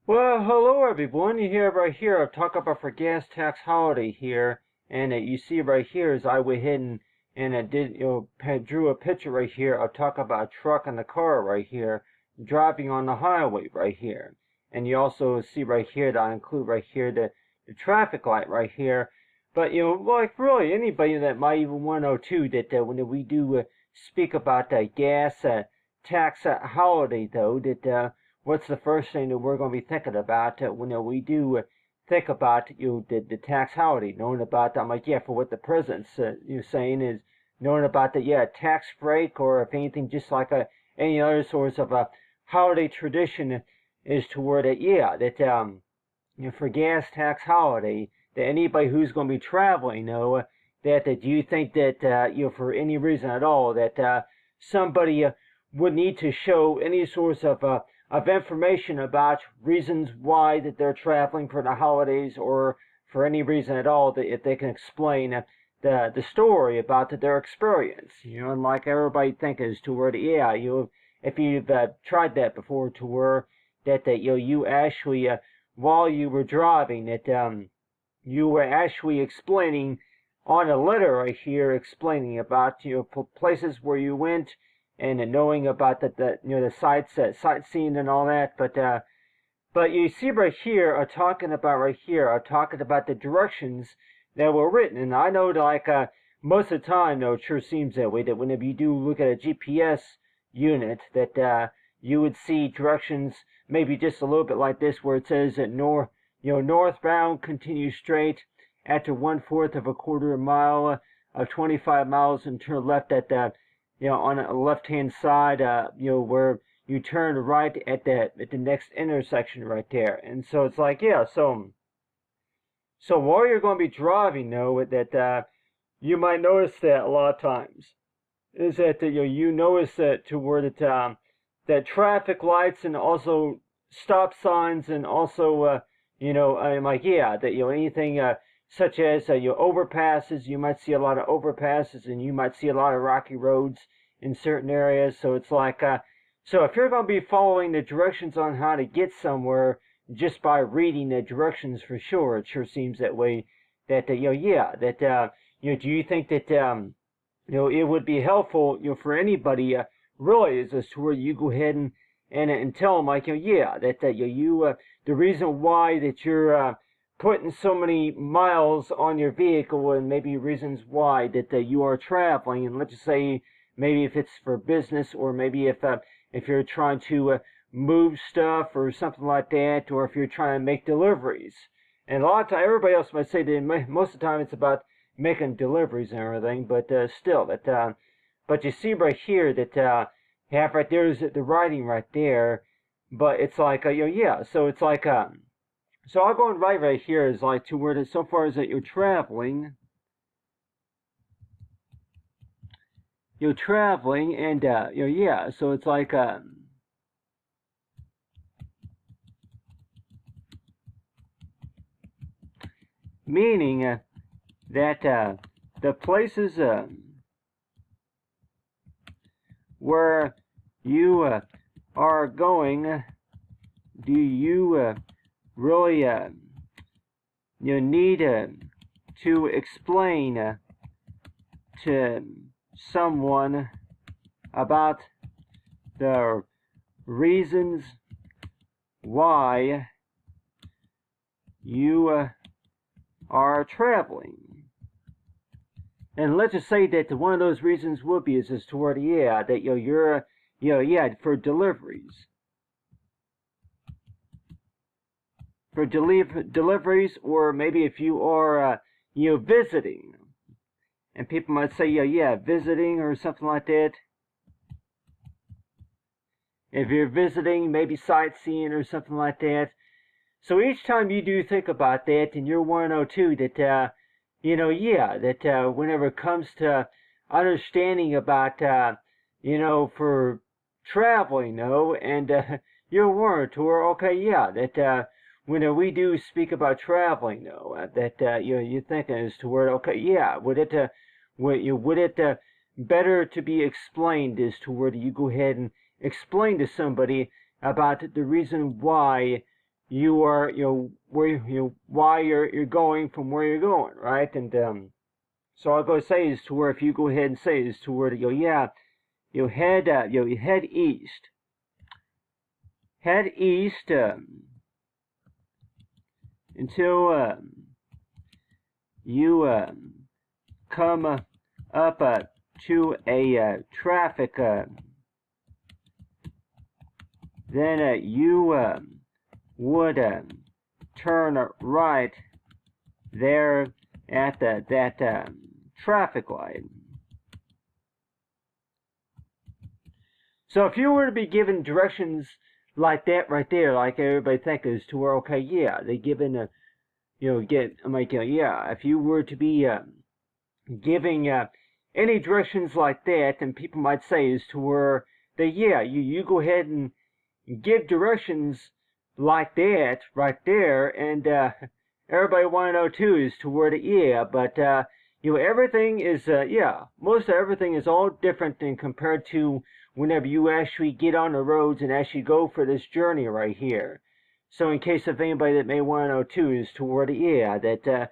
Well, hello everyone. You hear right here, I'm talking about for gas tax holiday here, and you see right here is I went ahead and I did drew a picture right here. I'm talking about a truck and a car right here driving on the highway right here, and you also see right here that I include right here the traffic light right here. But like really anybody that might even want to know too that when we do speak about the gas tax holiday though that what's the first thing that we're going to be thinking about when we do think about the tax holiday, knowing about that? I'm like, yeah, for what the president's saying is knowing about the tax break, or if anything, just like any other sorts of a holiday tradition is toward it. Yeah, that for gas tax holiday, that anybody who's going to be traveling, that do you think that for any reason at all that somebody would need to show any sorts of information about reasons why that they're traveling for the holidays, or for any reason at all, that if they can explain the story about their experience, and like everybody think is to where if you've tried that before, to where that you actually while you were driving that you were actually explaining on a letter right here, explaining about places where you went, and knowing about the sights, sightseeing and all that. But you see right here, talking about right here, talking about the directions that were written. And I know that like most of the time, though, it sure seems that way, that whenever you do look at a GPS unit, that you would see directions maybe just a little bit like this, where it says that northbound, continue straight after 1/4 of a quarter mile of 25 miles, and turn left at the on the left hand side, where you turn right at the next intersection right there. And so it's like, yeah, so while you're going to be driving, though, that you might notice that a lot of times is that you notice that to where that traffic lights and also stop signs, and also I'm like, yeah, that anything such as overpasses, you might see a lot of overpasses, and you might see a lot of rocky roads in certain areas. So it's like so if you're going to be following the directions on how to get somewhere just by reading the directions, for sure, it sure seems that way, that yeah, that do you think that it would be helpful for anybody really, is as to where you go ahead and tell them, like, yeah, that the reason why that you're putting so many miles on your vehicle, and maybe reasons why that you are traveling, and let's just say maybe if it's for business, or maybe if you're trying to move stuff or something like that, or if you're trying to make deliveries. And a lot of time, everybody else might say that most of the time it's about making deliveries and everything, but still, that but you see right here that half right there is the writing right there, but it's like yeah, so it's like so I'll go and write right here is like to where that so far as that you're traveling, and yeah, so it's like meaning that the places where you are going, do you really you need to explain to someone about the reasons why you are traveling. And let's just say that one of those reasons would be is toward, yeah, that you're yeah, for deliveries. For deliveries, or maybe if you are visiting, and people might say, yeah, visiting or something like that. If you're visiting, maybe sightseeing or something like that. So each time you do think about that, and you're 102, that yeah, that whenever it comes to understanding about for traveling, and you're warned to where, okay, yeah, that when we do speak about traveling, that you're thinking as to where, okay, yeah, would it better to be explained as to where you go ahead and explain to somebody about the reason why you are, where why you're going from where you're going, right? And so I'll go say is to where if you go ahead and say is to where to yeah, you head east, until you come up to a traffic. Then you would turn right there at that traffic light. So if you were to be given directions like that right there, like everybody thinks is to where, okay, yeah, they given a, I'm like, yeah, if you were to be giving any directions like that, then people might say is to where they, yeah, you go ahead and give directions like that right there, and everybody want to know too is to where the, yeah, but everything is most of everything is all different than compared to whenever you actually get on the roads and actually go for this journey right here. So in case of anybody that may want to know too is to where the, yeah, that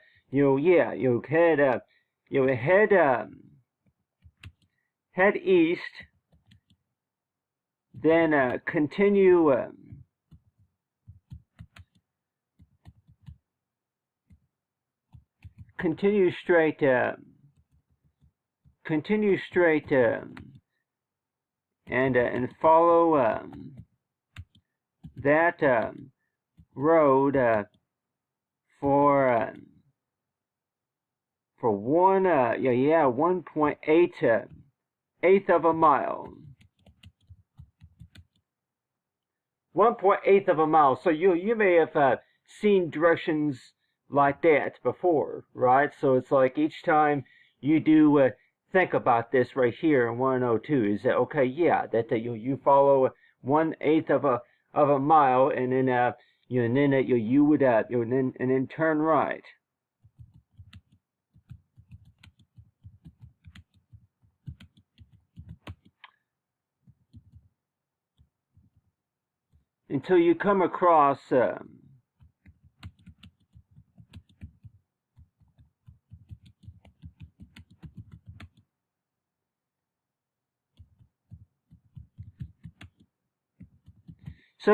head east, then continue straight, and follow that road for 1.8 eighth of a mile. 1.8 of a mile. So you may have seen directions like that before, right? So it's like each time you do think about this right here in 102 is that okay? Yeah, that you follow 1/8 of a mile, and then you would and then turn right. Until you come across so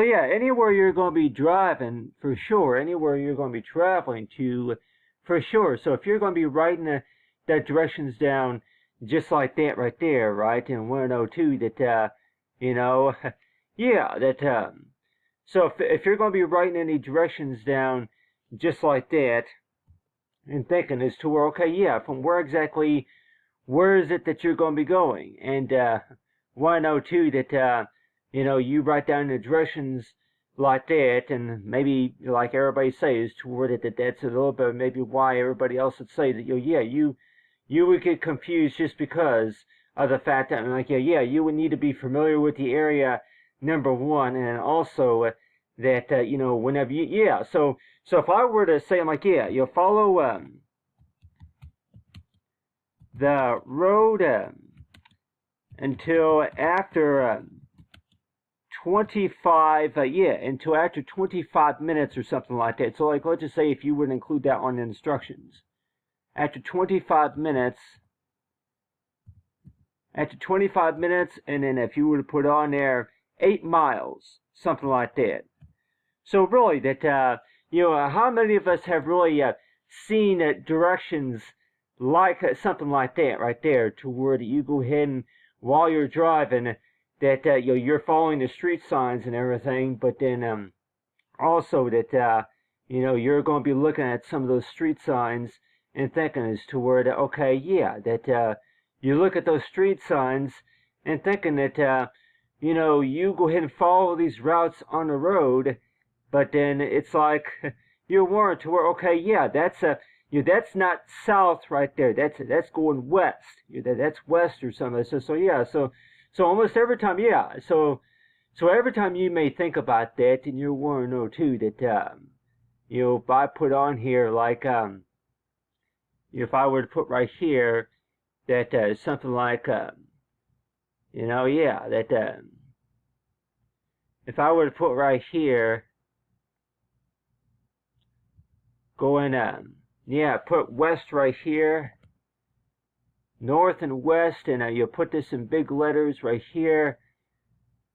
yeah, anywhere you're going to be driving, for sure, anywhere you're going to be traveling to, for sure. So if you're going to be writing that directions down just like that right there, right, in 102, that, yeah, that, so if you're going to be writing any directions down just like that, and thinking as to where, okay, yeah, from where exactly, where is it that you're going to be going? And 102, that, you write down the directions like that, and maybe like everybody says toward it, that's a little bit maybe why everybody else would say that you would get confused just because of the fact that like you would need to be familiar with the area, number one, and also that whenever so if I were to say, I'm like, yeah, you'll follow the road until after 25 until after 25 minutes or something like that. So like, let's just say if you would include that on the instructions, after 25 minutes, and then if you were to put on there 8 miles, something like that. So really that how many of us have really seen directions like something like that right there, to where you go ahead and while you're driving that you're following the street signs and everything, but then also that you're going to be looking at some of those street signs and thinking as to where that okay, yeah, that you look at those street signs and thinking that you go ahead and follow these routes on the road, but then it's like you're warned to where okay, yeah, that's not south right there. That's going west. That's west or something. So yeah. So almost every time, yeah. So every time you may think about that, and you want to know too that if I put on here like if I were to put right here that something like that if I were to put right here going yeah, put west right here, north and west, and you'll put this in big letters right here.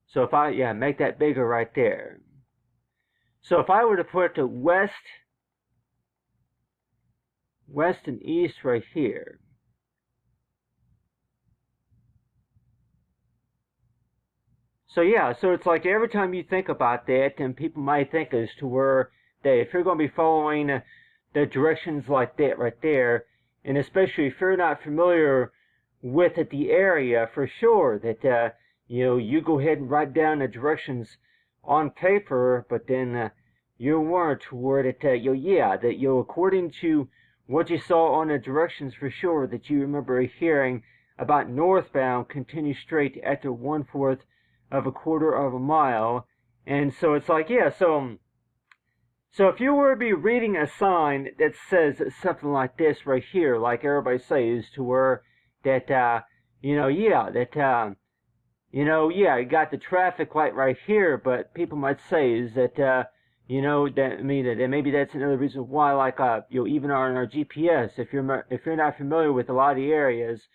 So if I, yeah, make that bigger right there. So if I were to put the west and east right here, so yeah, so it's like every time you think about that, then people might think as to where that if you're going to be following the directions like that right there, and especially if you're not familiar with it, the area, for sure that you go ahead and write down the directions on paper, but then you weren't toward it. That according to what you saw on the directions, for sure that you remember hearing about northbound, continue straight after 1/4 of a quarter of a mile, and so it's like, yeah, so if you were to be reading a sign that says something like this right here, like everybody says, to where that you got the traffic light right here, but people might say is that that maybe that's another reason why, like even on our GPS, if you're not familiar with a lot of the areas,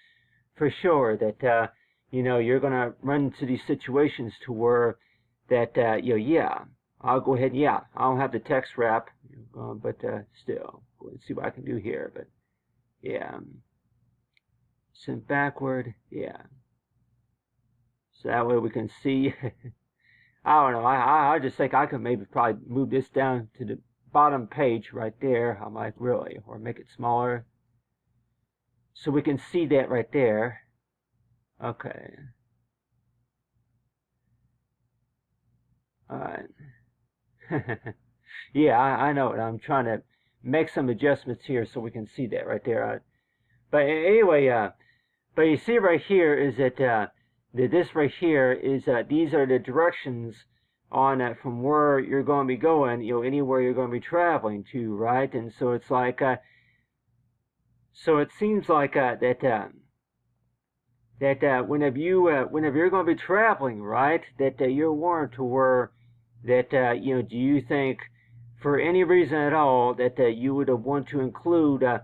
for sure that you're gonna run into these situations to where that I'll go ahead. Yeah, I don't have the text wrap, but still, let's see what I can do here. But yeah, send backward. Yeah, so that way we can see. I don't know. I just think I could maybe probably move this down to the bottom page right there. I might really, or make it smaller, so we can see that right there. Okay. All right. Yeah, I know it. I'm trying to make some adjustments here so we can see that right there. But anyway, but you see right here is that this right here is these are the directions on from where you're going to be going, anywhere you're going to be traveling to, right? And so it's like, so it seems like that whenever you're going to be traveling, right, that you're warned to where that do you think for any reason at all that you would want to include a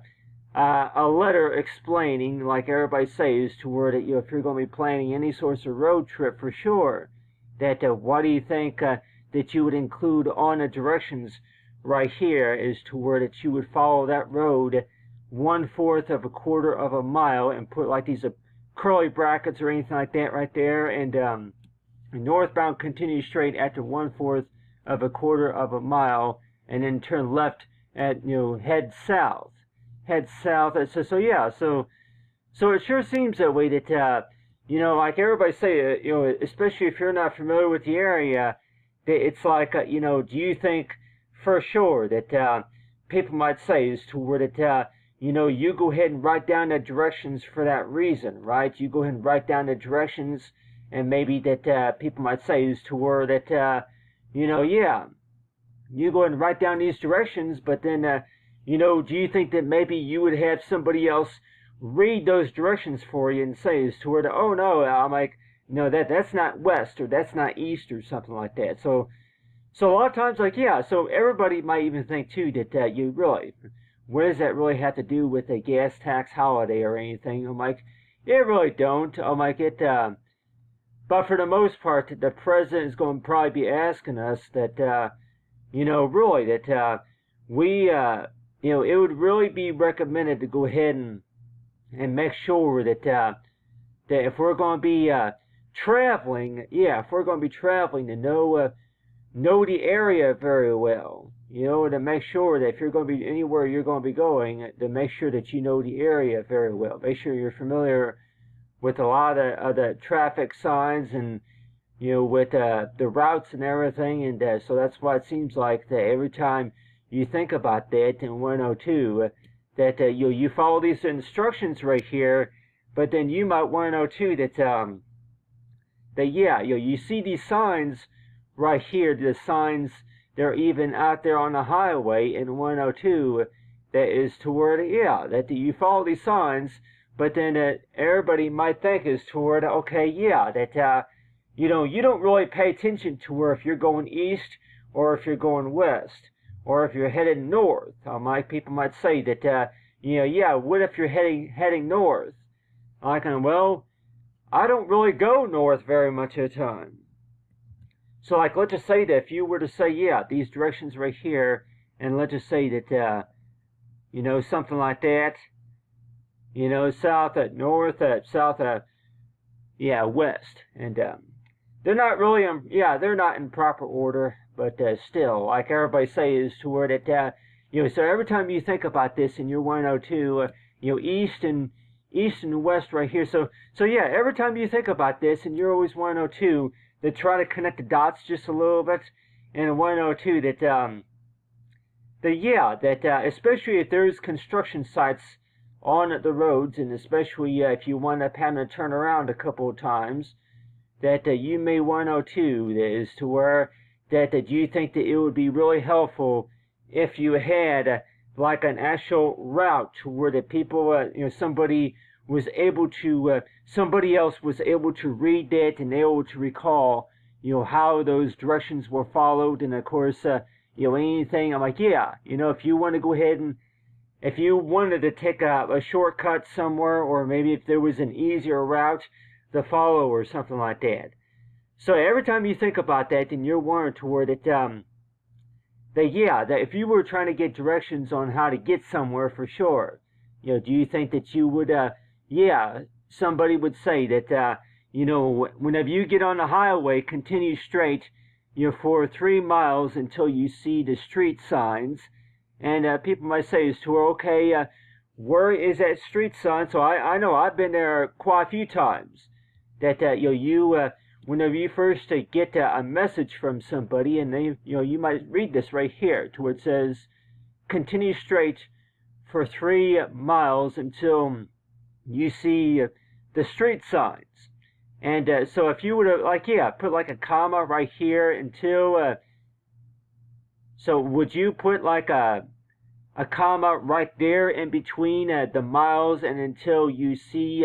letter explaining, like everybody says, to where that if you're going to be planning any sorts of road trip, for sure that what do you think that you would include on the directions right here is to where that you would follow that road 1/4 of a quarter of a mile, and put like these curly brackets or anything like that right there, and northbound continue straight after 1/4 of a quarter of a mile, and then turn left at head south. So yeah, so it sure seems that way that like everybody say, especially if you're not familiar with the area, that it's like do you think for sure that people might say is to where that you go ahead and write down the directions for that reason, right? You go ahead and write down the directions, and maybe that people might say is to where that you go ahead and write down these directions, but then do you think that maybe you would have somebody else read those directions for you and say is to where that, oh no, I'm like, no, that's not west, or that's not east, or something like that. So a lot of times, like, yeah, so everybody might even think too that you really, what does that really have to do with a gas tax holiday or anything? I'm like, it really don't. I'm like, but for the most part, the president is going to probably be asking us that, really, that we, it would really be recommended to go ahead and make sure that that if we're going to be traveling, if we're going to be traveling, to know the area very well, to make sure that if you're going to be anywhere you're going to be going, to make sure that you know the area very well. Make sure you're familiar with a lot of the traffic signs, and with the routes and everything, and so that's why it seems like that every time you think about that in 102, that you follow these instructions right here, but then you might want to know too that you see these signs right here, the signs they're even out there on the highway in 102, that is toward that you follow these signs, but then everybody might think is toward that you don't really pay attention to where if you're going east or if you're going west, or if you're headed north. People might say that, yeah, what if you're heading north? Well, I don't really go north very much at a time. So, like, let's just say that if you were to say, yeah, these directions right here, and let's just say that, something like that, south, north, south, west, and they're not really, they're not in proper order, but still, like everybody says, to where that, so every time you think about this and you're 102, east and west right here, so yeah, every time you think about this and you're always 102, they try to connect the dots just a little bit, and 102 that, especially if there's construction sites on the roads, and especially if you wind up having to turn around a couple of times, that you may 102 is to where that you think that it would be really helpful if you had like an actual route to where the people, somebody else was able to read that and able to recall, how those directions were followed, and of course, anything. I'm like, yeah, if you want to go ahead and if you wanted to take a shortcut somewhere, or maybe if there was an easier route to follow or something like that. So every time you think about that, then you're warned toward it, that if you were trying to get directions on how to get somewhere for sure, do you think that you would, somebody would say that, whenever you get on the highway, continue straight, for 3 miles until you see the street signs. And people might say, okay, where is that street sign? So I know I've been there quite a few times. That whenever you first get a message from somebody, and they, you might read this right here, to where it says, continue straight for 3 miles until you see the street signs. And so if you were to put like a comma right here until. So would you put like a comma right there in between the miles and until you see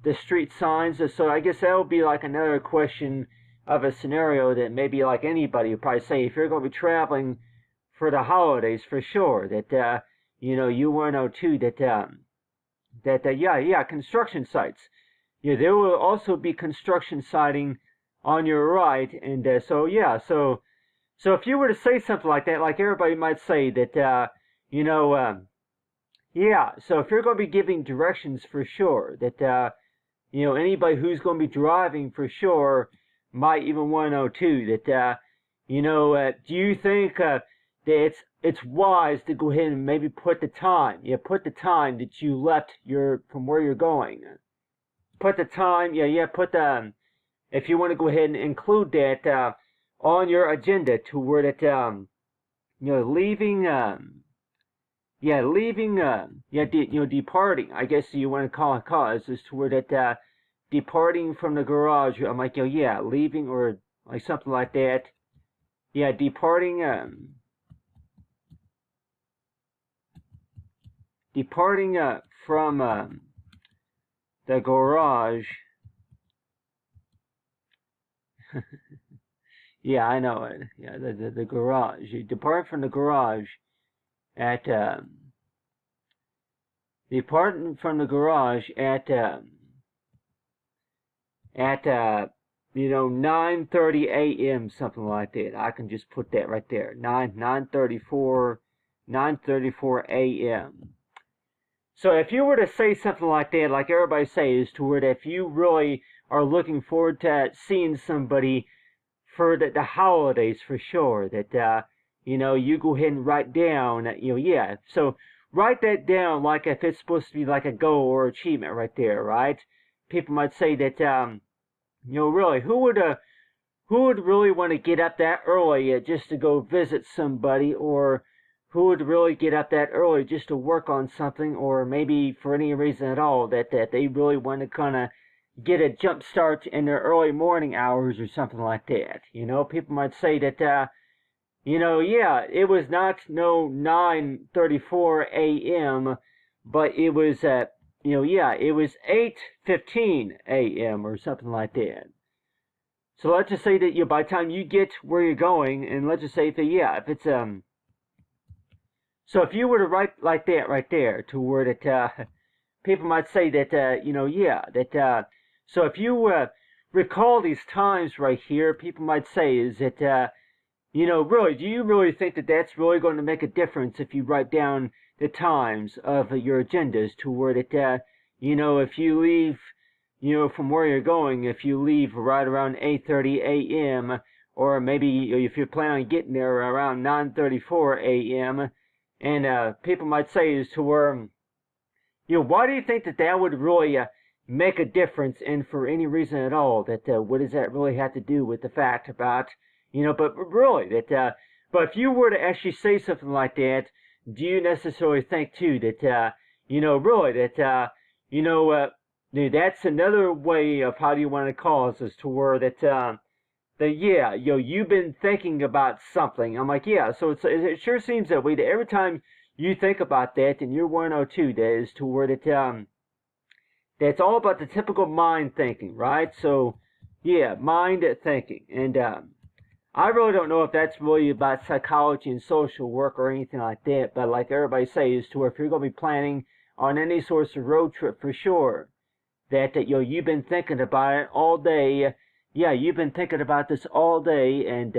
the street signs? So I guess that would be like another question of a scenario that maybe like anybody would probably say, if you're going to be traveling for the holidays, for sure, that, you want to know too that, construction sites. There will also be construction sighting on your right, and so if you were to say something like that, like everybody might say that, so if you're going to be giving directions for sure, that, anybody who's going to be driving for sure might even want to know too, that, do you think that it's wise to go ahead and maybe put the time, put the time that you left from where you're going. Put the time, put the, if you want to go ahead and include that, on your agenda to where that, departing, I guess you want to call it cause, is to where that, departing from the garage, I'm like, leaving, or like something like that. Departing from the garage. Yeah, I know it. Yeah, the garage. You depart from the garage at 9:30 a.m. something like that. I can just put that right there. 9:34 a.m. So if you were to say something like that, like everybody says, to where that if you really are looking forward to seeing somebody for the holidays for sure, that you go ahead and write down, so write that down like if it's supposed to be like a goal or achievement right there, right? People might say that, really, who would really want to get up that early just to go visit somebody, or who would really get up that early just to work on something, or maybe for any reason at all that they really want to kind of get a jump start in their early morning hours or something like that. People might say that, it was not 9:34 a.m., but it was it was 8:15 a.m. or something like that. So let's just say that by the time you get where you're going, and let's just say that if it's So if you were to write like that right there, to where that people might say that yeah, that so if you recall these times right here, people might say is that really, do you really think that that's really going to make a difference if you write down the times of your agendas, to where that if you leave from where you're going, if you leave right around 8:30 a.m., or maybe if you plan on getting there around 9:34 a.m., and people might say is to where why do you think that that would really make a difference, and for any reason at all? That what does that really have to do with the fact about But really, that but if you were to actually say something like that, do you necessarily think too that really that that's another way of how do you want to cause as to where that yeah, you've been thinking about something. I'm like, yeah, so it sure seems that way. That every time you think about that, and you're 102, that is to where that that's all about the typical mind thinking, right? So, yeah, mind thinking, and I really don't know if that's really about psychology and social work or anything like that. But like everybody says, to where if you're going to be planning on any sorts of road trip, for sure, that you've been thinking about it all day. Yeah, you've been thinking about this all day, and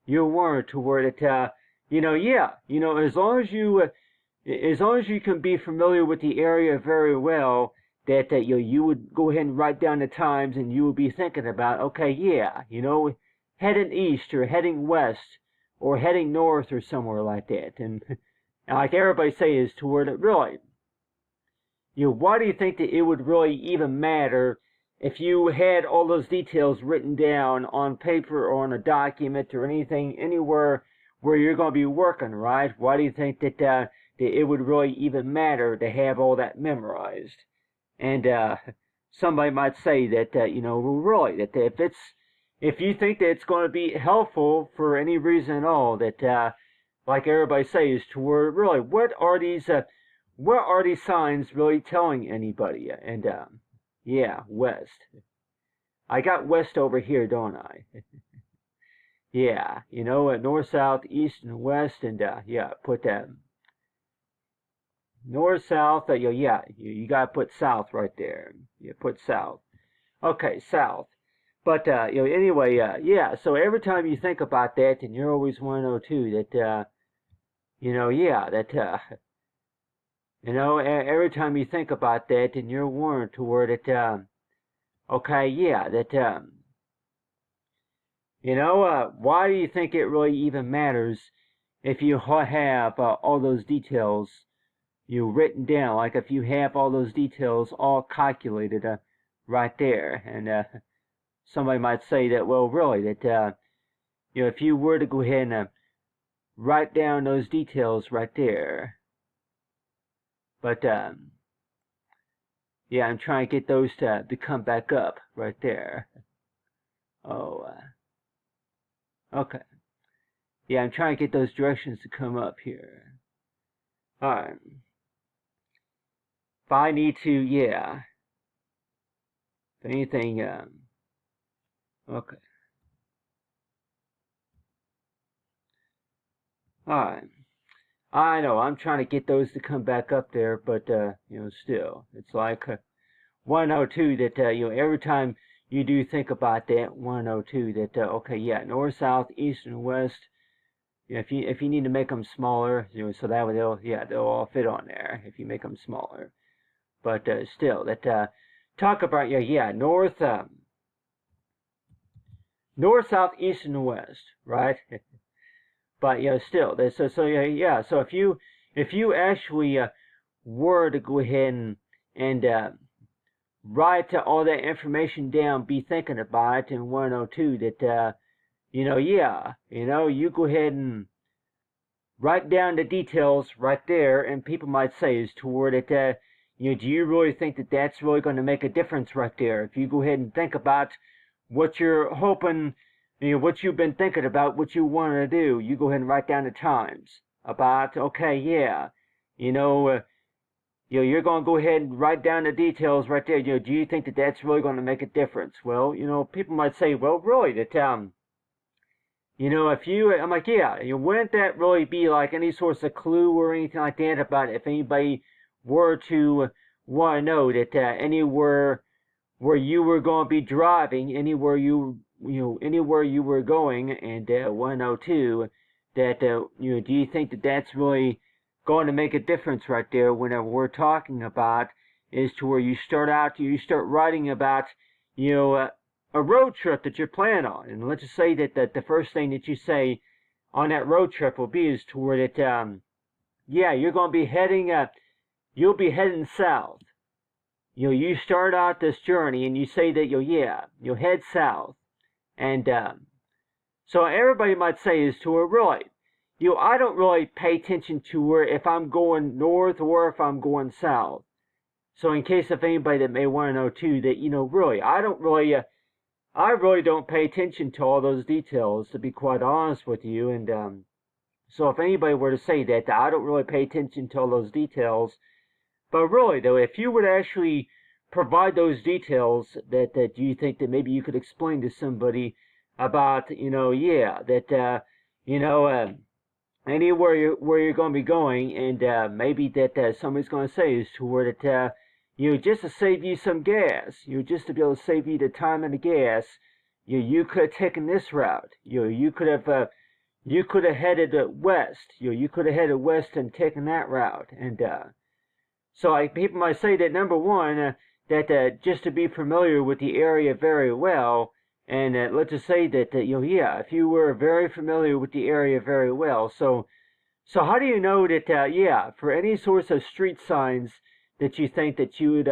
you're warned to where that yeah, as long as you can be familiar with the area very well, that you would go ahead and write down the times, and you would be thinking about, okay, yeah, heading east or heading west or heading north or somewhere like that, and like everybody says, to where that really, why do you think that it would really even matter if you had all those details written down on paper or on a document or anything anywhere where you're going to be working, right? Why do you think that that it would really even matter to have all that memorized? And somebody might say that well, really, that if you think that it's going to be helpful for any reason at all, that like everybody says, to where really, what are these signs really telling anybody? And yeah, west. I got west over here, don't I? Yeah, north, south, east, and west, and yeah, put that north, south. Yeah, you gotta put south right there. You put south. Okay, south. But anyway, yeah. So every time you think about that, and you're always 102, that yeah, that every time you think about that, and you're warned to where that okay, yeah, that why do you think it really even matters if you have all those details written down? Like if you have all those details all calculated right there, and somebody might say that, well, really, that if you were to go ahead and write down those details right there, but yeah, I'm trying to get those to come back up right there. Oh, okay. Yeah, I'm trying to get those directions to come up here. Alright. If I need to, yeah. If anything, okay. Alright. I know, I'm trying to get those to come back up there, but, still. It's like 102 that, every time you do think about that 102, that, okay, yeah, north, south, east, and west. If you need to make them smaller, so that way they'll all fit on there if you make them smaller. But still, that talk about north, south, east, and west, right? But still, so yeah. So if you actually were to go ahead and write all that information down, be thinking about it in 102, that yeah, you go ahead and write down the details right there, and people might say is toward it, do you really think that that's really going to make a difference right there? If you go ahead and think about what you're hoping, what you've been thinking about, what you want to do, you go ahead and write down the times about, okay, yeah, you're going to go ahead and write down the details right there. Do you think that that's really going to make a difference? Well, people might say, well, really, that if you, I'm like, yeah, wouldn't that really be like any sort of clue or anything like that about if anybody were to want to know that anywhere where you were going to be driving, anywhere you were going, and 102, that do you think that that's really going to make a difference right there whenever we're talking about is to where you start writing about you know uh, a road trip that you're planning on, and let's just say that the first thing that you say on that road trip will be is toward it. Yeah, you're going to be heading. You'll be heading south. You start out this journey and you say that you'll head south, and so everybody might say is to where really, I don't really pay attention to where if I'm going north or if I'm going south. So in case of anybody that may want to know too, that really, I really don't pay attention to all those details, to be quite honest with you. And so if anybody were to say that I don't really pay attention to all those details, but really though, if you would actually provide those details that you think that maybe you could explain to somebody about, anywhere where you're going to be going, and maybe that somebody's going to say is to where that just to save you some gas, just to be able to save you the time and the gas, you could have taken this route. You could have headed west. You could have headed west and taken that route. And so people might say that number one, that just to be familiar with the area very well, and let's just say that if you were very familiar with the area very well, so how do you know that for any sorts of street signs that you think that you would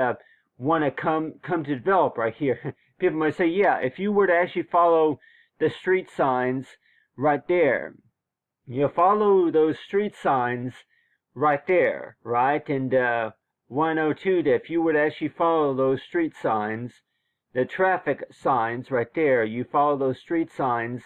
want to come to develop right here? People might say, if you were to actually follow the street signs right there, follow those street signs right there, right? And 102, that if you would actually follow those street signs, the traffic signs right there, you follow those street signs,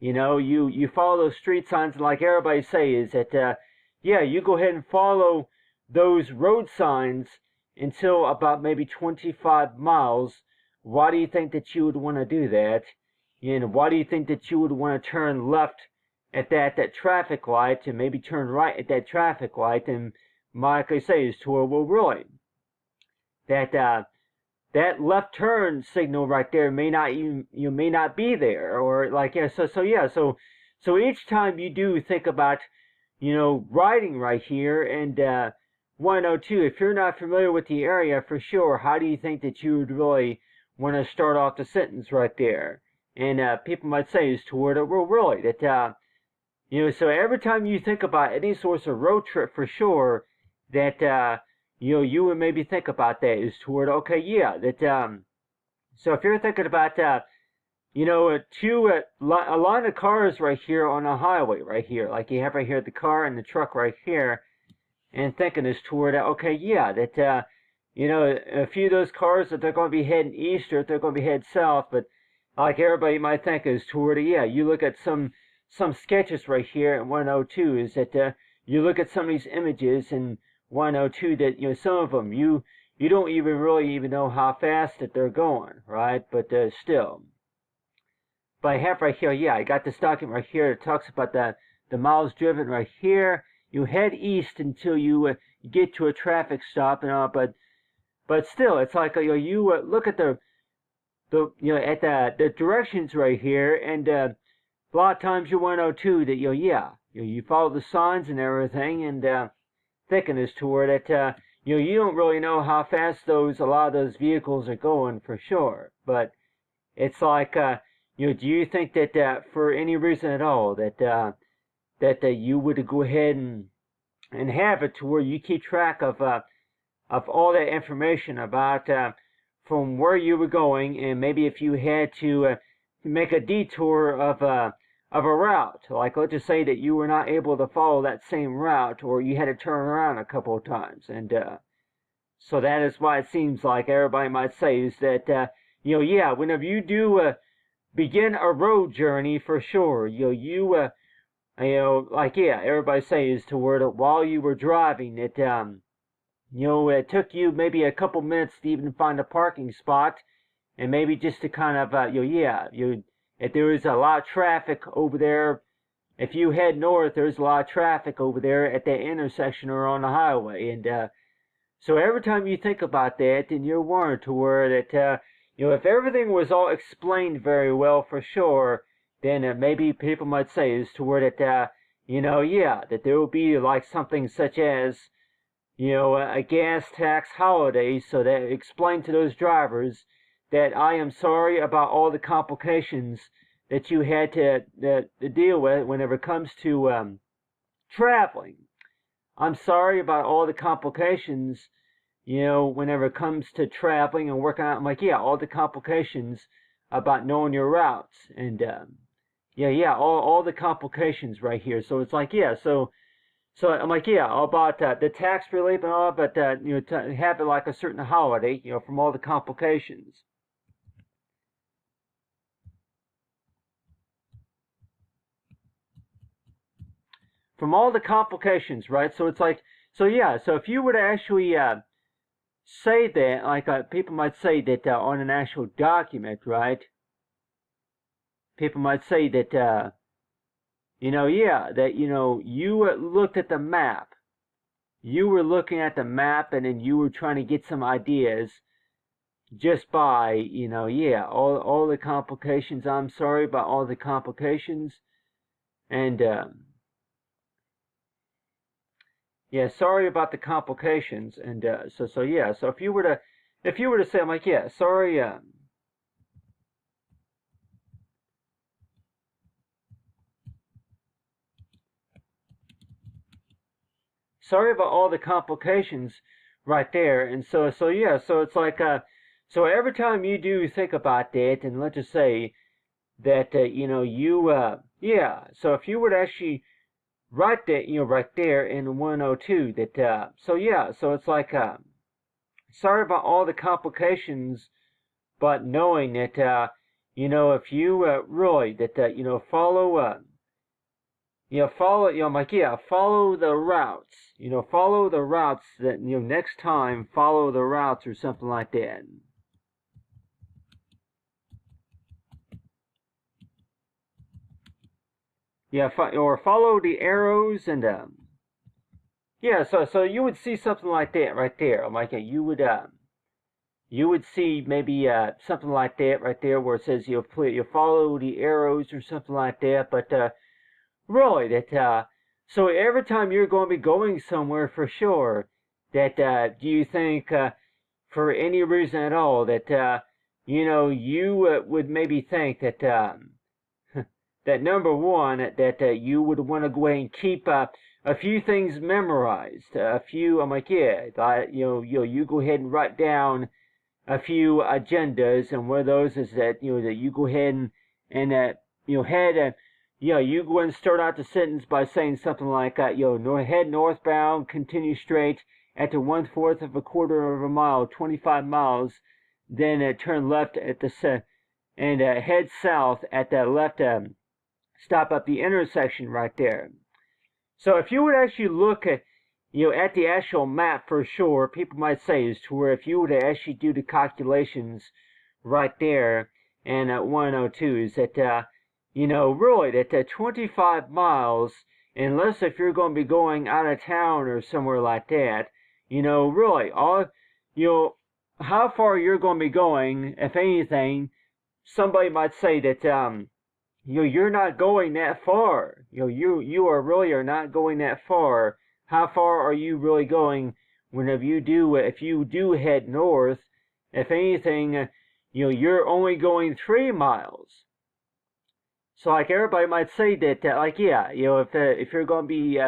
you follow those street signs, and like everybody say is that, you go ahead and follow those road signs until about maybe 25 miles. Why do you think that you would want to do that? And why do you think that you would want to turn left at that traffic light and maybe turn right at that traffic light? And like I say, is to where, well, really, that left turn signal right there may not even, may not be there, or so each time you do think about riding right here, and 102, if you're not familiar with the area for sure, how do you think that you would really want to start off the sentence right there? And people might say is toward it, well, really, that so every time you think about any sort of road trip for sure, that you would maybe think about that is toward, okay, so if you're thinking about a line of cars right here on a highway right here, like you have right here the car and the truck right here, and thinking is toward, okay, a few of those cars, that they're going to be heading east or if they're going to be heading south, but like everybody might think is toward, you look at some sketches right here at 102, is that you look at some of these images and 102 that some of them you don't even really know how fast that they're going, right? But still, but I have right here, I got this document right here that talks about the miles driven right here. You head east until you get to a traffic stop, and but still, it's like you look at the at the directions right here, and a lot of times you 102 that you follow the signs and everything, and thinking is toward that you don't really know how fast a lot of those vehicles are going for sure, but it's like do you think that for any reason at all that you would go ahead and have it to where you keep track of all that information about from where you were going, and maybe if you had to make a detour of a route, like let's just say that you were not able to follow that same route, or you had to turn around a couple of times, and so that is why it seems like everybody might say is that whenever you do begin a road journey for sure, everybody says to where that while you were driving, it it took you maybe a couple minutes to even find a parking spot, and maybe just to kind of you if there was a lot of traffic over there. If you head north, there's a lot of traffic over there at that intersection or on the highway. And so every time you think about that, then you're warned to where that, if everything was all explained very well for sure, then maybe people might say is to where that, that there will be like something such as, a gas tax holiday, so that explain to those drivers that I am sorry about all the complications that you had to deal with whenever it comes to traveling. I'm sorry about all the complications, whenever it comes to traveling and working out. I'm like, yeah, all the complications about knowing your routes. And all the complications right here. So it's like, yeah, so I'm like, yeah, all about the tax relief and all, but to have it like a certain holiday, from all the complications. From all the complications, right? So it's like, so yeah, so if you were to actually say that, like people might say that on an actual document, right? People might say that, that, you looked at the map. You were looking at the map and then you were trying to get some ideas just by, all the complications. I'm sorry about all the complications. And, yeah, sorry about the complications. And, so if you were to say, I'm like, yeah, sorry, sorry about all the complications right there. And so it's like, so every time you do think about that, and let's just say that, so if you would actually write that, right there in 102, that, so it's like, sorry about all the complications, but knowing that, if you, really, that, follow, I'm like, yeah, follow the routes. Follow the routes that, next time, follow the routes or something like that. Yeah, or follow the arrows and, yeah, so you would see something like that right there. I'm like, you would see maybe, something like that right there where it says, you follow the arrows or something like that, but, really, that, so every time you're going to be going somewhere for sure, that, do you think, for any reason at all, that, you would maybe think that, that number one, that you would want to go ahead and keep a few things memorized, a few, I'm like, yeah, you go ahead and write down a few agendas, and one of those is that, that you go ahead and you go and start out the sentence by saying something like, head northbound, continue straight after 1/4 of a quarter of a mile, 25 miles, then turn left at the and head south at the left, stop at the intersection right there. So if you would actually look at, at the actual map for sure, people might say is to where if you were to actually do the calculations right there and at 102 is that, really, that 25 miles, unless if you're going to be going out of town or somewhere like that, really, how far you're going to be going, if anything, somebody might say that, you're not going that far. You are really are not going that far. How far are you really going whenever if you do head north? If anything, you're only going 3 miles. So like everybody might say that, like, yeah, if you're going to be,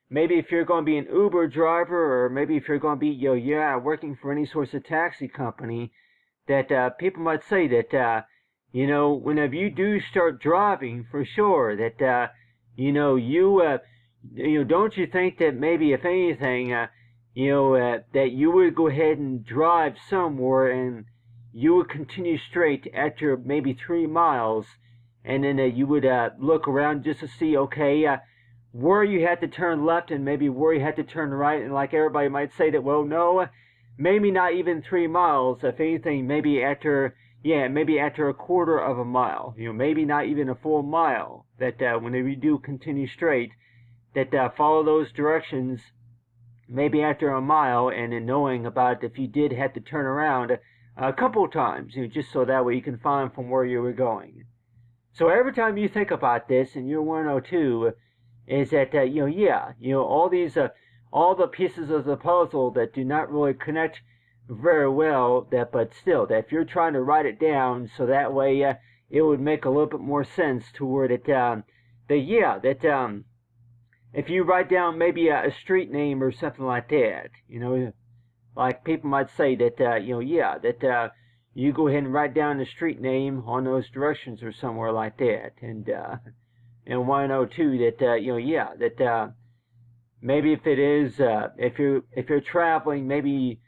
maybe if you're going to be an Uber driver, or maybe if you're going to be, working for any sort of taxi company, that people might say that, whenever you do start driving, for sure, that, don't you think that maybe if anything, that you would go ahead and drive somewhere and you would continue straight after maybe 3 miles, and then you would look around just to see, okay, where you had to turn left and maybe where you had to turn right, and like everybody might say that, well, no, maybe not even 3 miles. If anything, maybe after, yeah, maybe after a quarter of a mile, maybe not even a full mile, that whenever you do continue straight, that follow those directions maybe after a mile, and then knowing about if you did have to turn around a couple of times, just so that way you can find from where you were going. So every time you think about this in your 102, is that all the pieces of the puzzle that do not really connect very well, but still, that if you're trying to write it down so that way it would make a little bit more sense to where if you write down maybe a street name or something like that, like people might say that you go ahead and write down the street name on those directions or somewhere like that, and 102 that maybe if it is if you're traveling maybe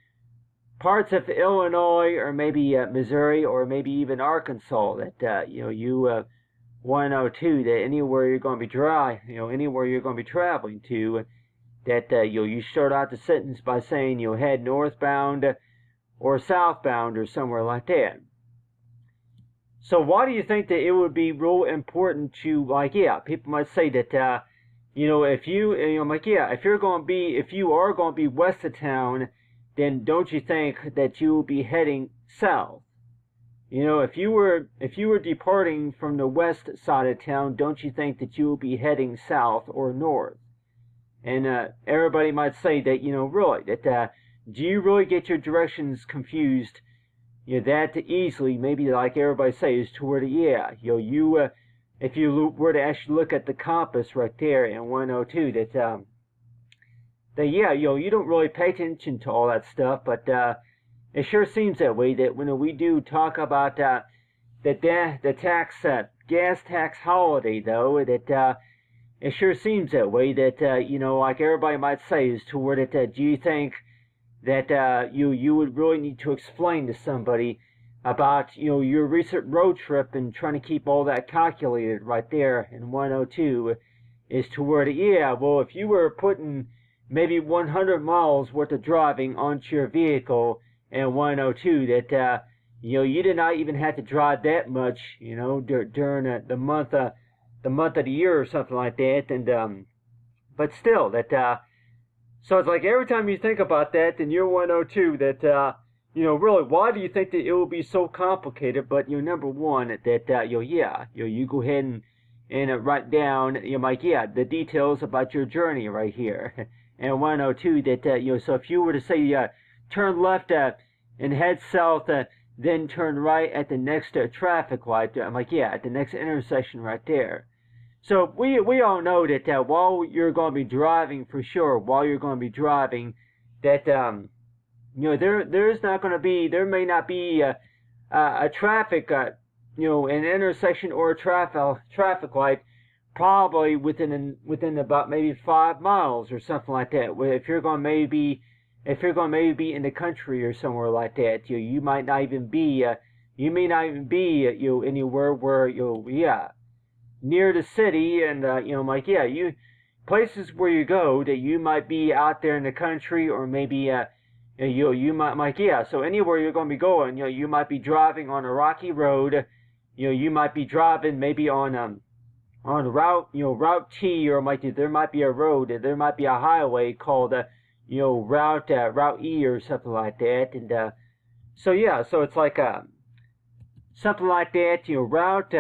parts of Illinois or maybe Missouri or maybe even Arkansas, that you 102 that anywhere you're going to be anywhere you're going to be traveling to, that you start out the sentence by saying you'll head northbound or southbound or somewhere like that. So why do you think that it would be real important to, people might say that if you are going to be west of town, then don't you think that you will be heading south? If you were departing from the west side of town, don't you think that you will be heading south or north? And everybody might say that, really, that do you really get your directions confused that easily? Maybe like everybody says, to where if you were to actually look at the compass right there in 102, you don't really pay attention to all that stuff, but it sure seems that way, that when we do talk about the gas tax holiday, though, that it sure seems that way, that like everybody might say, is to where that do you think that you would really need to explain to somebody about your recent road trip and trying to keep all that calculated right there in 102, is to where if you were putting maybe 100 miles worth of driving onto your vehicle in 102, that you did not even have to drive that much during the month of the year or something like that, and but still that so it's like every time you think about that in year 102, that really, why do you think that it will be so complicated? But number one, that you go ahead and write down the details about your journey right here and 102, that so if you were to say turn left and head south, then turn right at the next traffic light, at the next intersection right there. So we all know that while you're going to be driving, for sure, that there may not be a traffic an intersection or a traffic light probably within about maybe 5 miles or something like that. If you're going to maybe be in the country or somewhere like that, you might not even be anywhere where near the city, and places where you go, that you might be out there in the country, or maybe you might so anywhere you're going to be going, you might be driving on a rocky road, you might be driving maybe on route T, or there might be a road, there might be a highway called route E or something like that, and so it's like something like that, route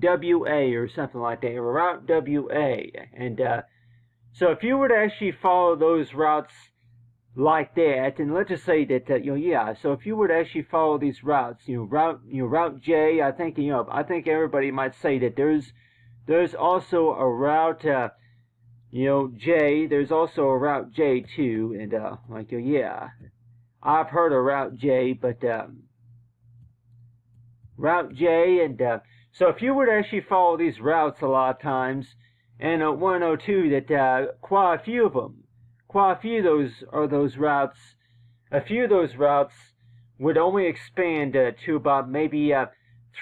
WA or something like that, route WA, and so if you were to actually follow those routes like that, and let's just say that so if you were to actually follow these routes, route J, I think everybody might say that there's also a route J, there's also a route J too, and I've heard of route J, but route J, and so if you were to actually follow these routes a lot of times, and 102, that quite a few of those routes, a few of those routes would only expand to about maybe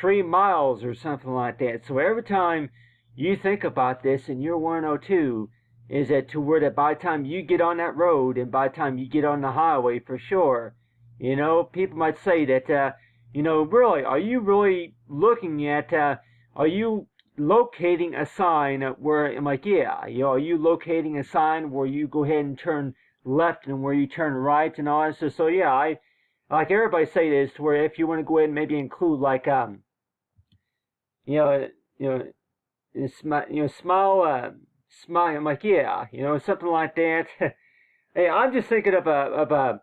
3 miles or something like that. So every time you think about this in your 102, is that to where that by the time you get on that road and by the time you get on the highway for sure, people might say that, really, are you really looking at, are you locating a sign where, I'm like, yeah, are you locating a sign where you go ahead and turn left and where you turn right and all that? So yeah, I like everybody say this to where if you want to go ahead and maybe include like you know smile smile. I'm like, yeah, something like that. Hey, I'm just thinking of a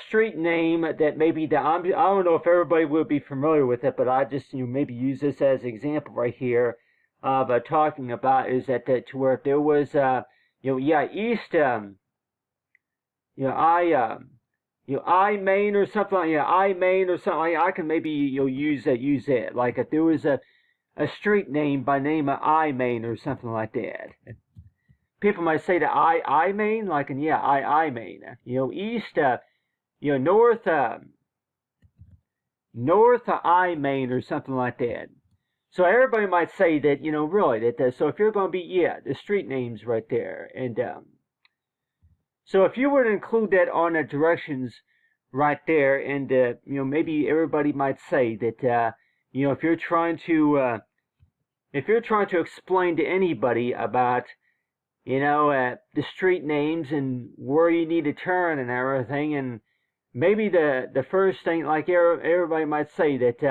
street name that maybe I don't know if everybody would be familiar with it, but I just maybe use this as an example right here of talking about is that to where if there was east I Main or something like I Main or something like I can maybe use that like if there was a street name by name of I Main or something like that. People might say that I Main like and yeah I Main east north I Main or something like that. So everybody might say that really that so if you're going to be the street names right there and so if you were to include that on the directions right there, and maybe everybody might say that if you're trying to explain to anybody about the street names and where you need to turn and everything, and maybe the first thing like everybody might say that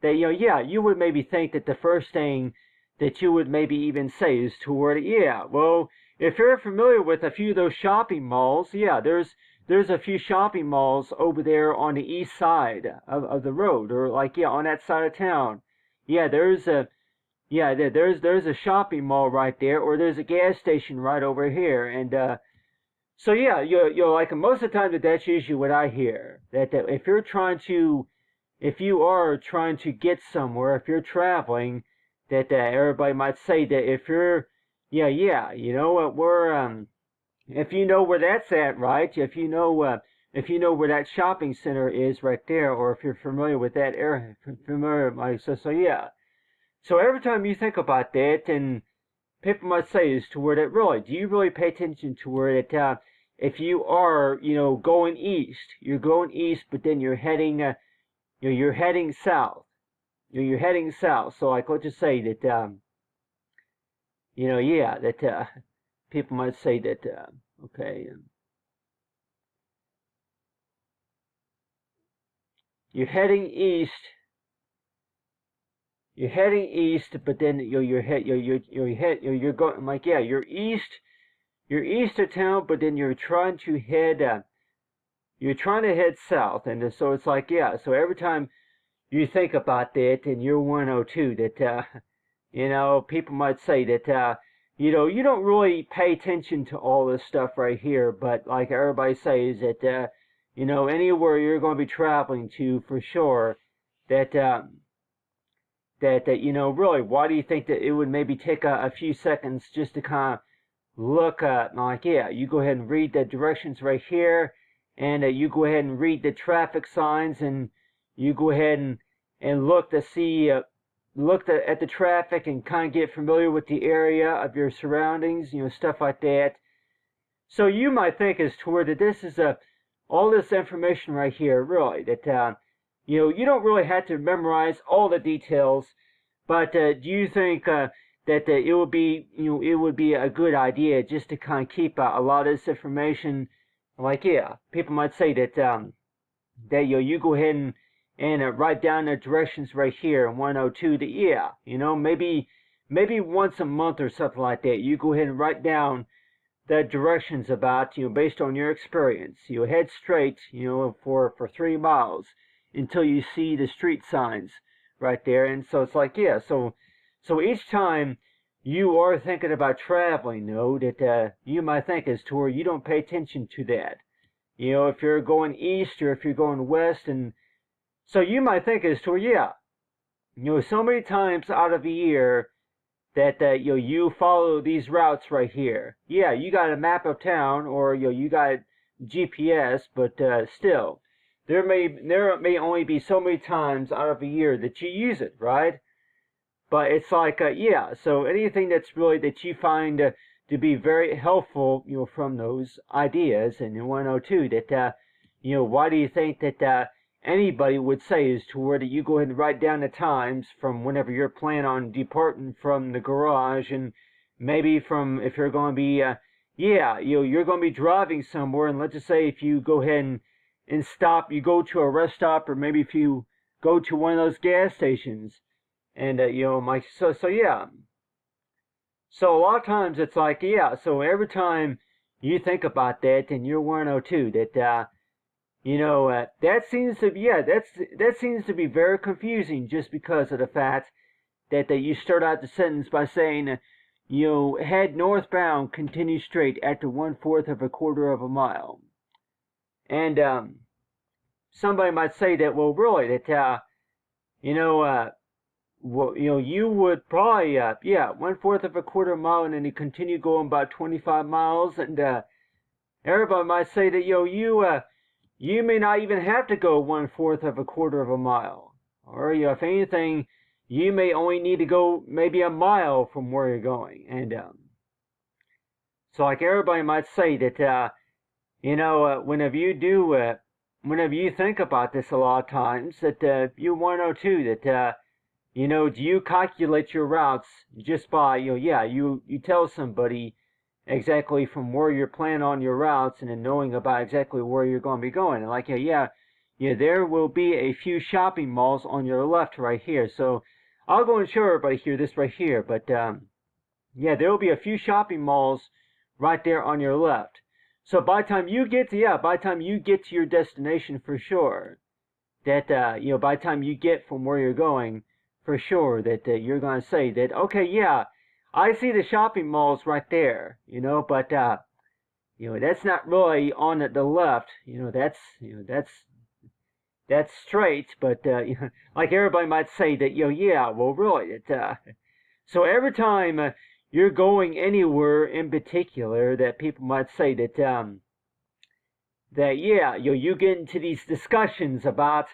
you would maybe think that the first thing that you would maybe even say is toward well. If you're familiar with a few of those shopping malls, there's a few shopping malls over there on the east side of the road, or like on that side of town. There's a shopping mall right there, or there's a gas station right over here, and so you're like most of the time that's usually what I hear. That if you are trying to get somewhere, if you're traveling, that everybody might say that if you're we're if you know where that's at, right? If you know where that shopping center is right there, or if you're familiar with that area, So every time you think about that, and people might say is to where that really, do you really pay attention to where that if you are going east, but then you're heading you're heading south, you're heading south. So like let's just say that that people might say that, okay, you're heading east, but then you're going like you're east of town, but then you're trying to head south, and so it's like so every time you think about that, and you're 102 that. People might say that, you don't really pay attention to all this stuff right here, but like everybody says that, anywhere you're going to be traveling to for sure, that, really, why do you think that it would maybe take a few seconds just to kind of look at, like, you go ahead and read the directions right here, and you go ahead and read the traffic signs, and you go ahead and look to see, look at the traffic and kind of get familiar with the area of your surroundings, stuff like that. So you might think as to where that this is all this information right here, really, that you don't really have to memorize all the details, but do you think that it would be a good idea just to kind of keep a lot of this information? Like people might say that that you go ahead and write down the directions right here in 102 to maybe once a month or something like that, you go ahead and write down the directions about based on your experience. You head straight for 3 miles until you see the street signs right there. And so it's like so each time you are thinking about traveling, that you might think as to where you don't pay attention to that. If you're going east or if you're going west, and so you might think as to so many times out of a year that you follow these routes right here. You got a map of town, or you got GPS, but still, there may only be so many times out of a year that you use it, right? But it's like, yeah, so anything that's really that you find to be very helpful, from those ideas, and you want to know too that, why do you think that anybody would say is to where that you go ahead and write down the times from whenever you're planning on departing from the garage, and maybe from if you're going to be, yeah, you're going to be driving somewhere, and let's just say if you go ahead and stop, you go to a rest stop, or maybe if you go to one of those gas stations, and so yeah. So a lot of times it's like, yeah. So every time you think about that, and you're 102 that that seems to be, yeah, that seems to be very confusing, just because of the fact that you start out the sentence by saying, head northbound, continue straight after 1/4 of a quarter of a mile, and somebody might say that, well, really, that well, you would probably, yeah, 1/4 of a quarter mile, and then you continue going about 25 miles, and everybody might say that, you may not even have to go 1/4 of a quarter of a mile, or if anything, you may only need to go maybe a mile from where you're going, and so like everybody might say that, whenever you do, whenever you think about this a lot of times, that you want to know too that. Do you calculate your routes just by, yeah, you tell somebody exactly from where you're planning on your routes, and then knowing about exactly where you're going to be going. And like, yeah, there will be a few shopping malls on your left right here. So I'll go and show everybody here, this right here. But, yeah, there will be a few shopping malls right there on your left. So by the time you get to your destination, for sure, that, by the time you get from where you're going, for sure that you're going to say that, okay, yeah, I see the shopping malls right there, but that's not really on the left, that's straight, but like everybody might say that, yeah, well, really, so every time you're going anywhere in particular, that people might say that that, yeah, you get into these discussions about,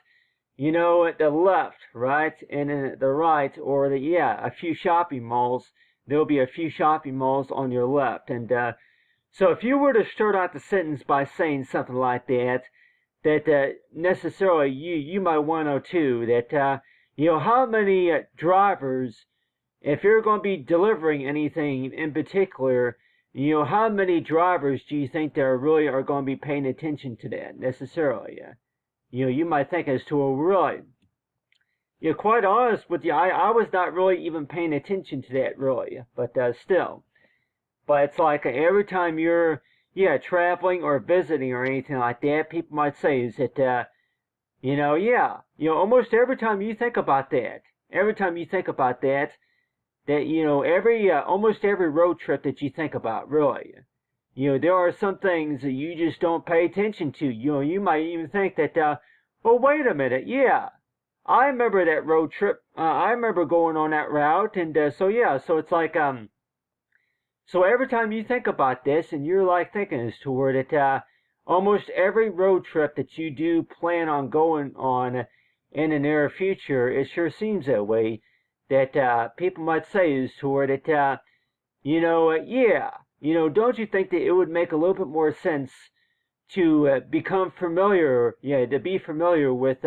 at the left, right, and then at the right, or a few shopping malls. There'll be a few shopping malls on your left, and so if you were to start out the sentence by saying something like that, that necessarily you might want to know too that how many drivers, if you're going to be delivering anything in particular, how many drivers do you think there really are going to be paying attention to that necessarily? You might think as to, well, really, quite honest with you, I was not really even paying attention to that, really, but still. But it's like every time you're, traveling or visiting or anything like that, people might say is that, almost every time you think about that, almost every road trip that you think about, really, there are some things that you just don't pay attention to. You might even think that, well, wait a minute, yeah, I remember that road trip. I remember going on that route, and so it's like, so every time you think about this, and you're like thinking as to where that almost every road trip that you do plan on going on in the near future, it sure seems that way. That people might say is to where that, yeah. Don't you think that it would make a little bit more sense to become familiar, to be familiar with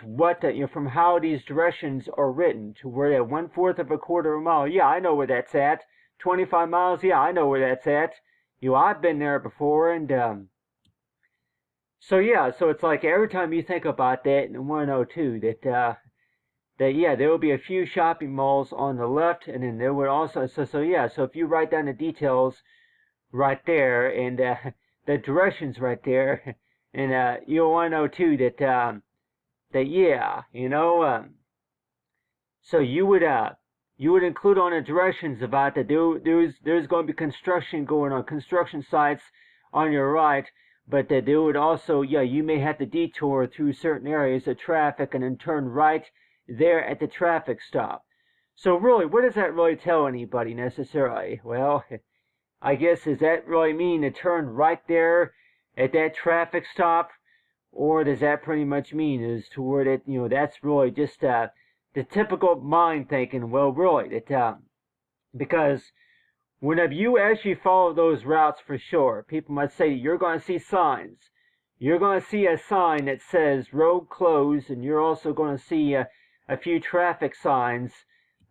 what, from how these directions are written, to where that 1/4 of a quarter of a mile, yeah, I know where that's at. 25 miles, yeah, I know where that's at. I've been there before, and so it's like every time you think about that, and want to know too that there will be a few shopping malls on the left, and then there would also, so if you write down the details right there, and the directions right there, and you'll want to know too that so you would include on the directions about that there's going to be construction going on, construction sites on your right, but that there would also, you may have to detour through certain areas of traffic and then turn right there at the traffic stop. So really, what does that really tell anybody necessarily? Well, I guess, does that really mean to turn right there at that traffic stop? Or does that pretty much mean is toward it, that's really just the typical mind thinking, well, really, because whenever you actually follow those routes for sure, people might say you're going to see signs. You're going to see a sign that says road closed, and you're also going to see a few traffic signs,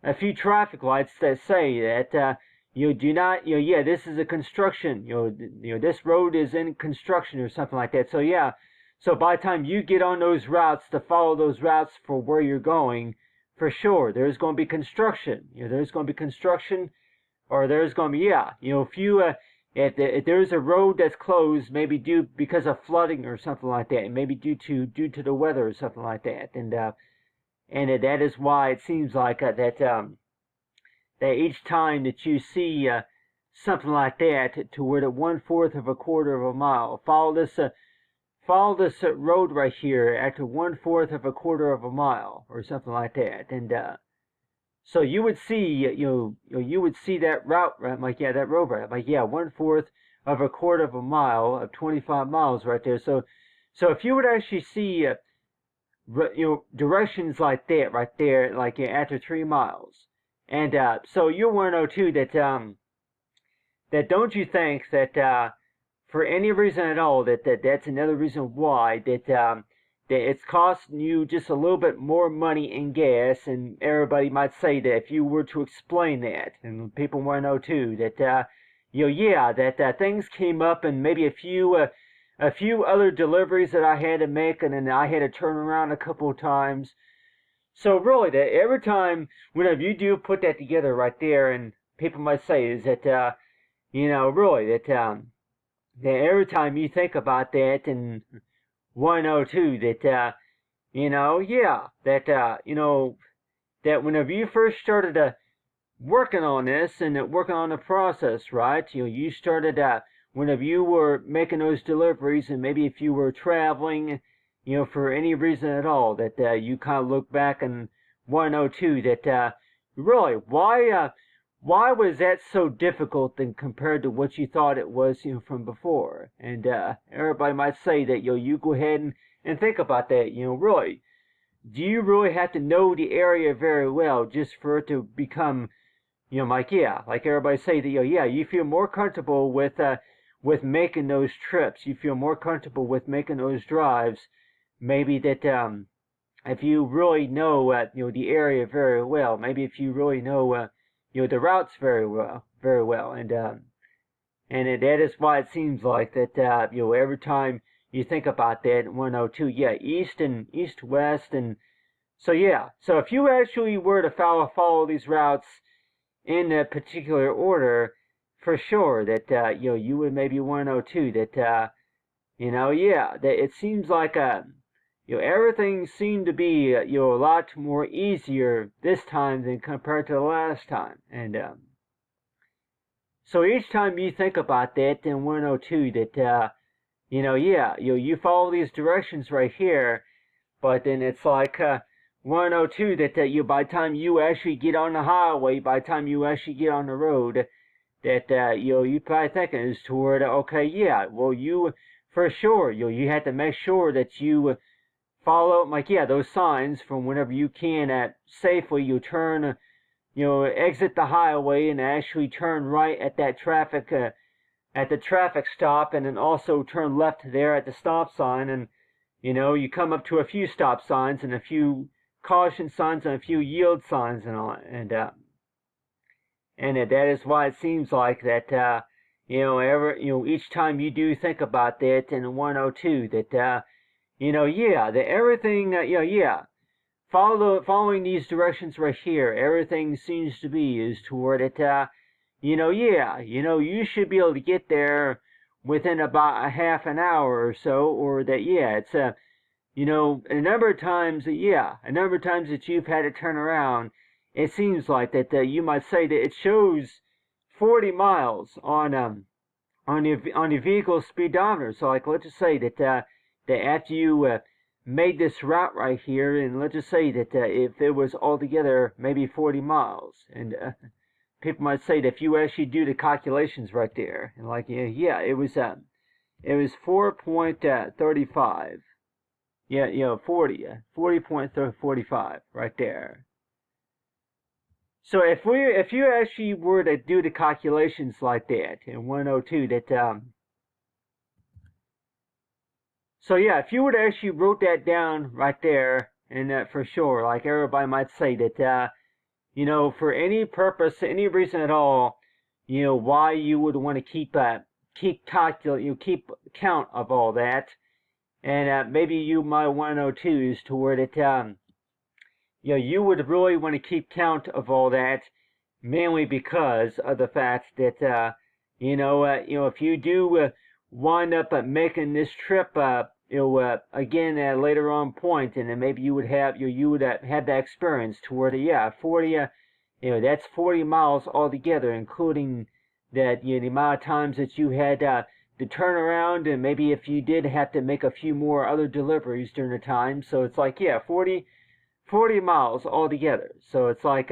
a few traffic lights that say that you do not, yeah, this is a construction, this road is in construction or something like that. So yeah, so by the time you get on those routes to follow those routes for where you're going, for sure, there's going to be construction. There's going to be construction, or there's going to be, yeah, if you if there's a road that's closed, maybe due because of flooding or something like that, maybe due to the weather or something like that, and that is why it seems like that each time that you see something like that, to where the 1/4 of a quarter of a mile, follow this road right here at the 1/4 of a quarter of a mile or something like that, and so you would see, you would see that route, right? Like, yeah, that road, right? Like, yeah, 1/4 of a quarter of a mile of 25 miles right there. So if you would actually see, directions like that right there, like after 3 miles, and so you want to know too that don't you think that for any reason at all that's another reason why that it's costing you just a little bit more money in gas, and everybody might say that if you were to explain that, and people want to know too that yeah, that things came up, and maybe a few other deliveries that I had to make, and then I had to turn around a couple of times. So really, that every time, whenever you do put that together right there, and people might say is that really that every time you think about that, and 102 that yeah, that whenever you first started working on this and working on the process, right? You started whenever you were making those deliveries, and maybe if you were traveling, for any reason at all, that you kind of look back and 102 that really, why was that so difficult than compared to what you thought it was, from before? And everybody might say that, you go ahead and think about that. Really, do you really have to know the area very well just for it to become, like, yeah, like everybody say that, yeah, you feel more comfortable with making those trips. You feel more comfortable with making those drives. Maybe that if you really know, the area very well. Maybe if you really know, the routes very well, and that is why it seems like that, every time you think about that 102, yeah, east, west, and so yeah. So if you actually were to follow these routes in a particular order, for sure that you would maybe 102 that yeah, that it seems like everything seemed to be a lot more easier this time than compared to the last time, and so each time you think about that, then 102 that yeah, you follow these directions right here, but then it's like 102 that you, by the time you actually get on the highway, by the time you actually get on the road, that you probably thinking is toward, okay, yeah, well, you for sure you have to make sure that you follow, like, yeah, those signs from whenever you can safely. You turn, exit the highway and actually turn right at that traffic at the traffic stop, and then also turn left there at the stop sign, and you come up to a few stop signs and a few caution signs and a few yield signs and all, and that is why it seems like that each time you do think about that in 102 that yeah, that everything, yeah, following these directions right here, everything seems to be is toward it, yeah, you should be able to get there within about a half an hour or so, or that, yeah, it's a number of times that you've had to turn around, it seems like that you might say that it shows 40 miles on the vehicle speedometer. So, like, let's just say that after you made this route right here, and let's just say that if it was altogether maybe 40 miles, and people might say that if you actually do the calculations right there, and like, yeah, it was 4.35, yeah, 40.45 right there. So if you actually were to do the calculations like that in 102, so yeah, if you would actually wrote that down right there, and for sure, like everybody might say that, for any purpose, any reason at all, why you would want to keep count of all that, and maybe you might want to know too, is to where that, you would really want to keep count of all that, mainly because of the fact that, if you do wind up making this trip, again at a later on point, and then maybe you would have have that experience to where the 40, that's 40 miles altogether, including that the amount of times that you had to turn around, and maybe if you did have to make a few more other deliveries during the time. So it's like 40 miles altogether. So it's like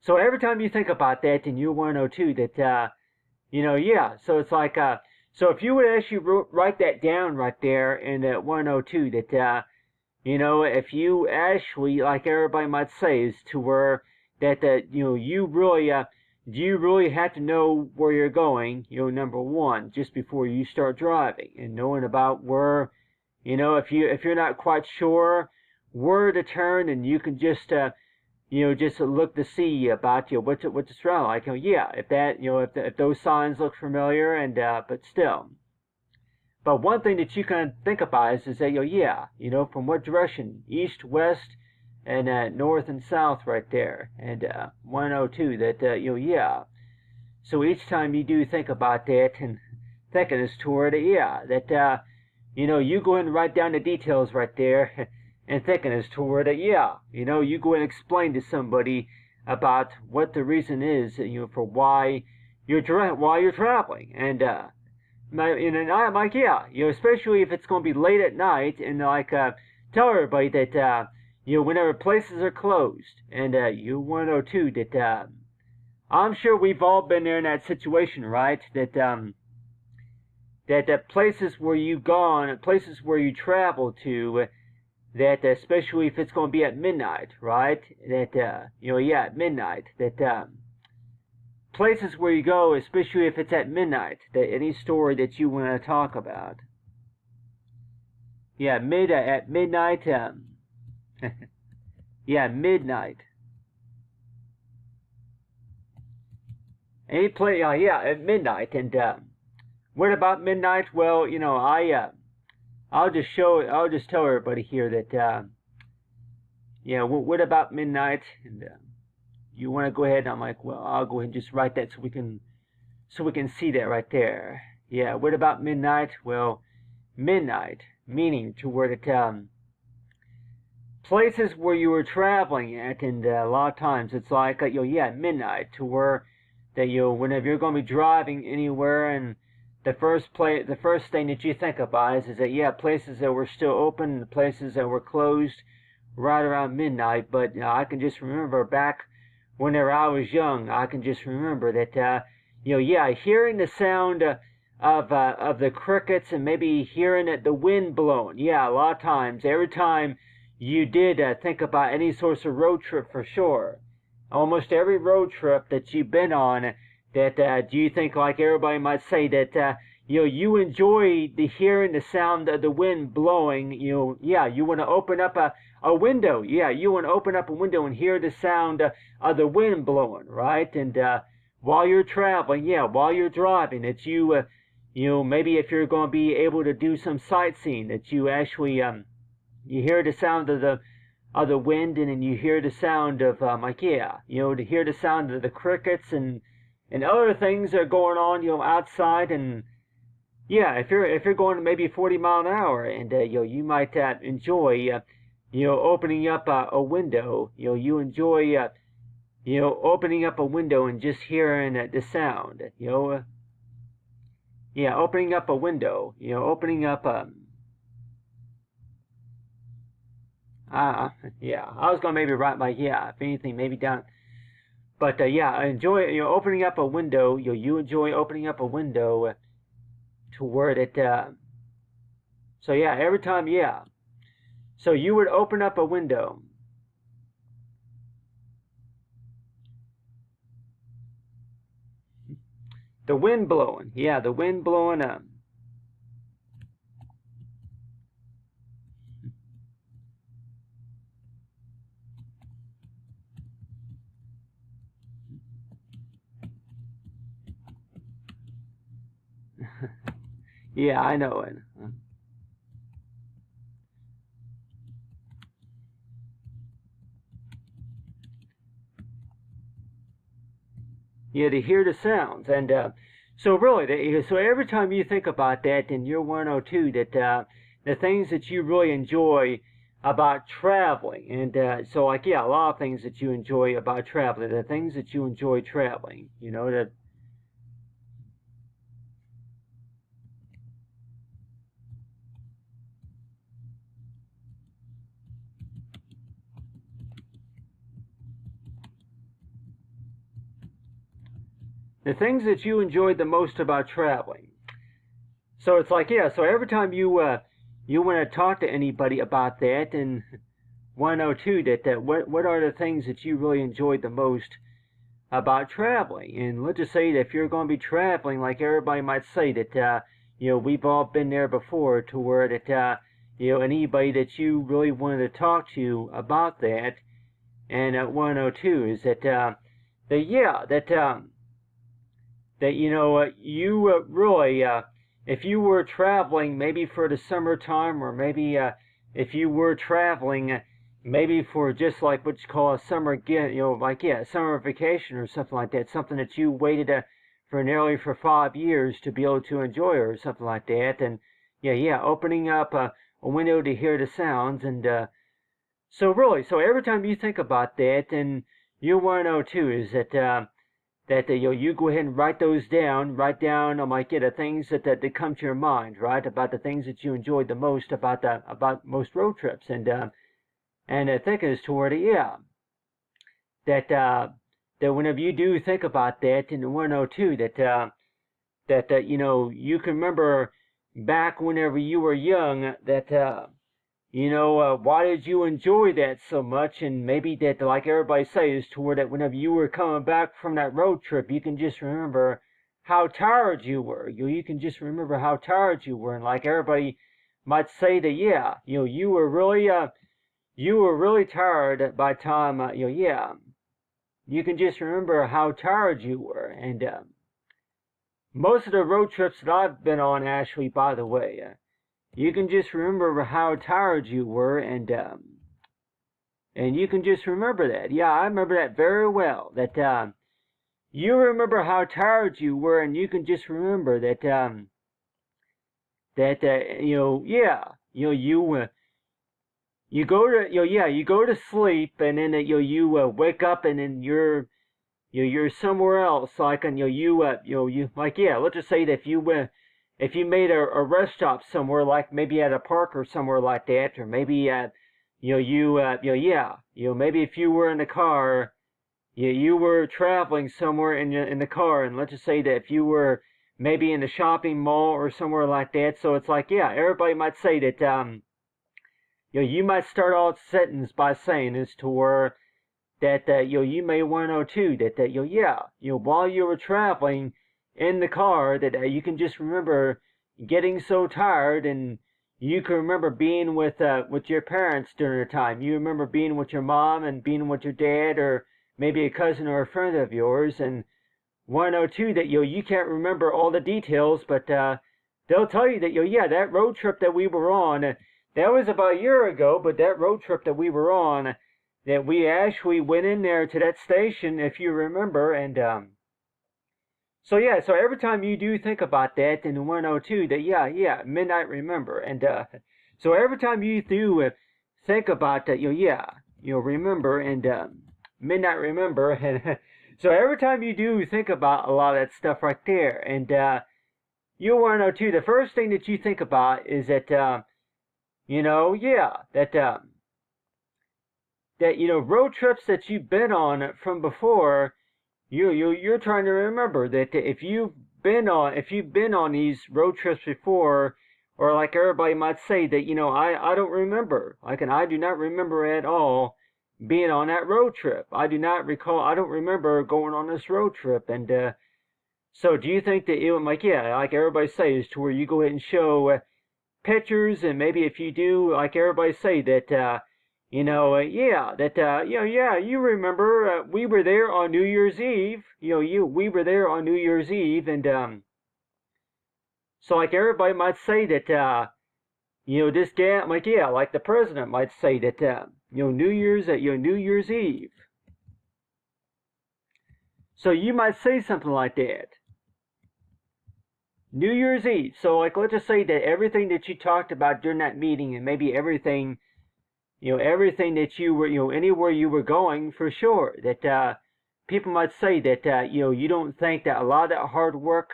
so every time you think about that, then you want to know too that so it's like so if you would actually write that down right there in that 102, that if you actually, like everybody might say, is to where that you really do you really have to know where you're going, number one, just before you start driving, and knowing about where, if you're not quite sure where to turn, and you can just just look to see about what to surround like. If that if those signs look familiar, and but still. But one thing that you can think about is that from what direction, east, west, and north and south right there, and 102 that So each time you do think about that and thinking this toward that you go and write down the details right there and thinking as toward it, you go and explain to somebody about what the reason is, for why you're traveling, and I'm like, especially if it's going to be late at night, and like tell everybody that whenever places are closed, and you want to know too that I'm sure we've all been there in that situation, right? That places where you've gone, places where you travel to, that especially if it's going to be at midnight, right? That at midnight. That places where you go, especially if it's at midnight. That any story that you want to talk about. At midnight. Midnight. Any place? At midnight. And what about midnight? Well, I'll just tell everybody here that, what about midnight? And you want to go ahead? And I'm like, well, I'll go ahead and just write that so we can see that right there. What about midnight? Well, midnight, meaning to where that places where you were traveling at, and a lot of times it's like, midnight, to where that whenever you're going to be driving anywhere, and the first thing that you think about is that places that were still open, and places that were closed right around midnight. But I can just remember back whenever I was young, I can just remember that hearing the sound of the crickets, and maybe hearing the wind blowing. A lot of times, every time you did think about any sorts of road trip, for sure. Almost every road trip that you've been on, that do you think, like everybody might say, that you enjoy the hearing the sound of the wind blowing? You want to open up a window. You want to open up a window and hear the sound of the wind blowing, right? And while you're traveling, while you're driving, that you maybe if you're going to be able to do some sightseeing, that you actually you hear the sound of the wind, and then you hear the sound of to hear the sound of the crickets and other things that are going on outside. And if you're going maybe 40 mile an hour, and you might enjoy opening up a window. You enjoy opening up a window and just hearing the sound. Opening up a window. Opening up I was gonna maybe write my if anything, maybe down. But I enjoy opening up a window. You enjoy opening up a window to where it. So every time So you would open up a window. The wind blowing. Yeah, the wind blowing up. Yeah, I know it. Yeah, to hear the sounds. And so really, so every time you think about that in your 102, that the things that you really enjoy about traveling, and so like yeah, a lot of things that you enjoy about traveling, the things that you enjoy traveling, that the things that you enjoyed the most about traveling. So it's like yeah, so every time you want to talk to anybody about that, and 102, that what are the things that you really enjoyed the most about traveling? And let's just say that if you're going to be traveling, like everybody might say that we've all been there before, to where that anybody that you really wanted to talk to about that, and at 102 is that yeah that you really if you were traveling maybe for the summertime, or maybe if you were traveling maybe for just like what you call a summer like yeah, summer vacation or something like that, something that you waited for nearly for 5 years to be able to enjoy, or something like that. And yeah, opening up a window to hear the sounds. And so really, so every time you think about that, and you want to know too is that you go ahead and write those down. Write down like the things that come to your mind, right? About the things that you enjoyed the most about most road trips. And think as toward yeah that whenever you do think about that in the 102, that you can remember back whenever you were young, that why did you enjoy that so much? And maybe that, like everybody says, toward that whenever you were coming back from that road trip, you can just remember how tired you were. You can just remember how tired you were. And like everybody might say that, yeah, you were really tired by the time, yeah, you can just remember how tired you were. And most of the road trips that I've been on, actually, by the way, you can just remember how tired you were, and you can just remember that. Yeah, I remember that very well. That you remember how tired you were, and you can just remember that yeah, you go to yeah, you go to sleep, and then you wake up, and then you're somewhere else. Like, and you like yeah, let's just say that if you made a rest stop somewhere, like maybe at a park or somewhere like that, or maybe at yeah, maybe if you were in the car, you were traveling somewhere in the car, and let's just say that if you were maybe in the shopping mall or somewhere like that. So it's like yeah, everybody might say that you might start all sentence by saying this, to where that you may want to know too that yeah, while you were traveling in the car, that you can just remember getting so tired, and you can remember being with your parents during the time. You remember being with your mom, and being with your dad, or maybe a cousin or a friend of yours, and 102 that you can't remember all the details, but they'll tell you that yeah, that road trip that we were on, that was about a year ago, but that road trip that we were on, that we actually went in there to that station, if you remember. And so yeah, so every time you do think about that in 102, that yeah, midnight remember. And so every time you do think about that, yeah, you'll remember. And midnight remember. And so every time you do think about a lot of that stuff right there, and you want to know too, the first thing that you think about is that yeah, that road trips that you've been on from before, you're trying to remember that if you've been on these road trips before, or like everybody might say that I don't remember, like, and I do not remember at all being on that road trip. I do not recall. I don't remember going on this road trip. And So do you think that it would, like, yeah, like everybody says, to where you go ahead and show pictures, and maybe if you do, like everybody say that, yeah, that, yeah, you remember we were there on New Year's Eve. We were there on New Year's Eve, and so like everybody might say that, this guy, like, yeah, like the president might say that, New Year's Eve. So you might say something like that. New Year's Eve. So, like, let's just say that everything that you talked about during that meeting, and maybe everything, everything that you were, anywhere you were going, for sure, that people might say that, you don't think that a lot of that hard work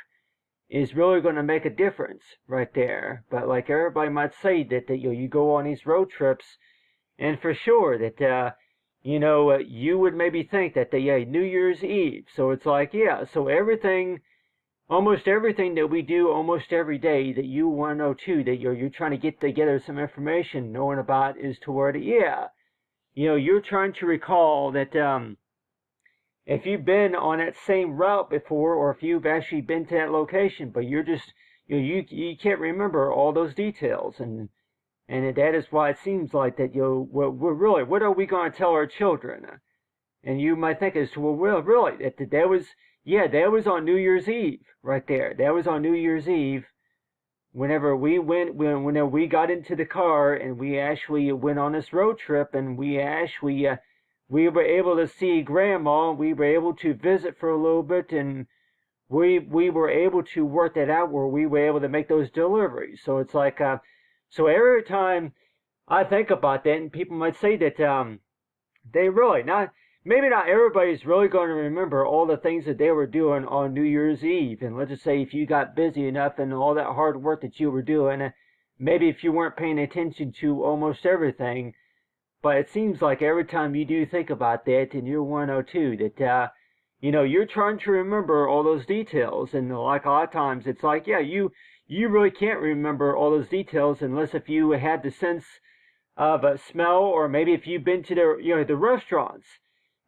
is really going to make a difference right there. But like everybody might say that you go on these road trips, and for sure that you would maybe think that New Year's Eve. So it's like, yeah, so almost everything that we do almost every day that you want to know too, that you're trying to get together some information, knowing about, is toward, yeah, you're trying to recall that if you've been on that same route before, or if you've actually been to that location, but you're just you can't remember all those details, and that is why it seems like that we're really, what are we going to tell our children? And you might think as to, well, really, that was on New Year's Eve right there. That was on New Year's Eve. Whenever we got into the car and we actually went on this road trip, and we actually we were able to see Grandma. We were able to visit for a little bit, and we were able to work that out where we were able to make those deliveries. So it's like, so every time I think about that, and people might say that they really not. Maybe not everybody's really going to remember all the things that they were doing on New Year's Eve. And let's just say if you got busy enough and all that hard work that you were doing, maybe if you weren't paying attention to almost everything. But it seems like every time you do think about that, and you're 102, that, you're trying to remember all those details. And like a lot of times, it's like, yeah, you really can't remember all those details unless if you had the sense of a smell, or maybe if you've been to the restaurants.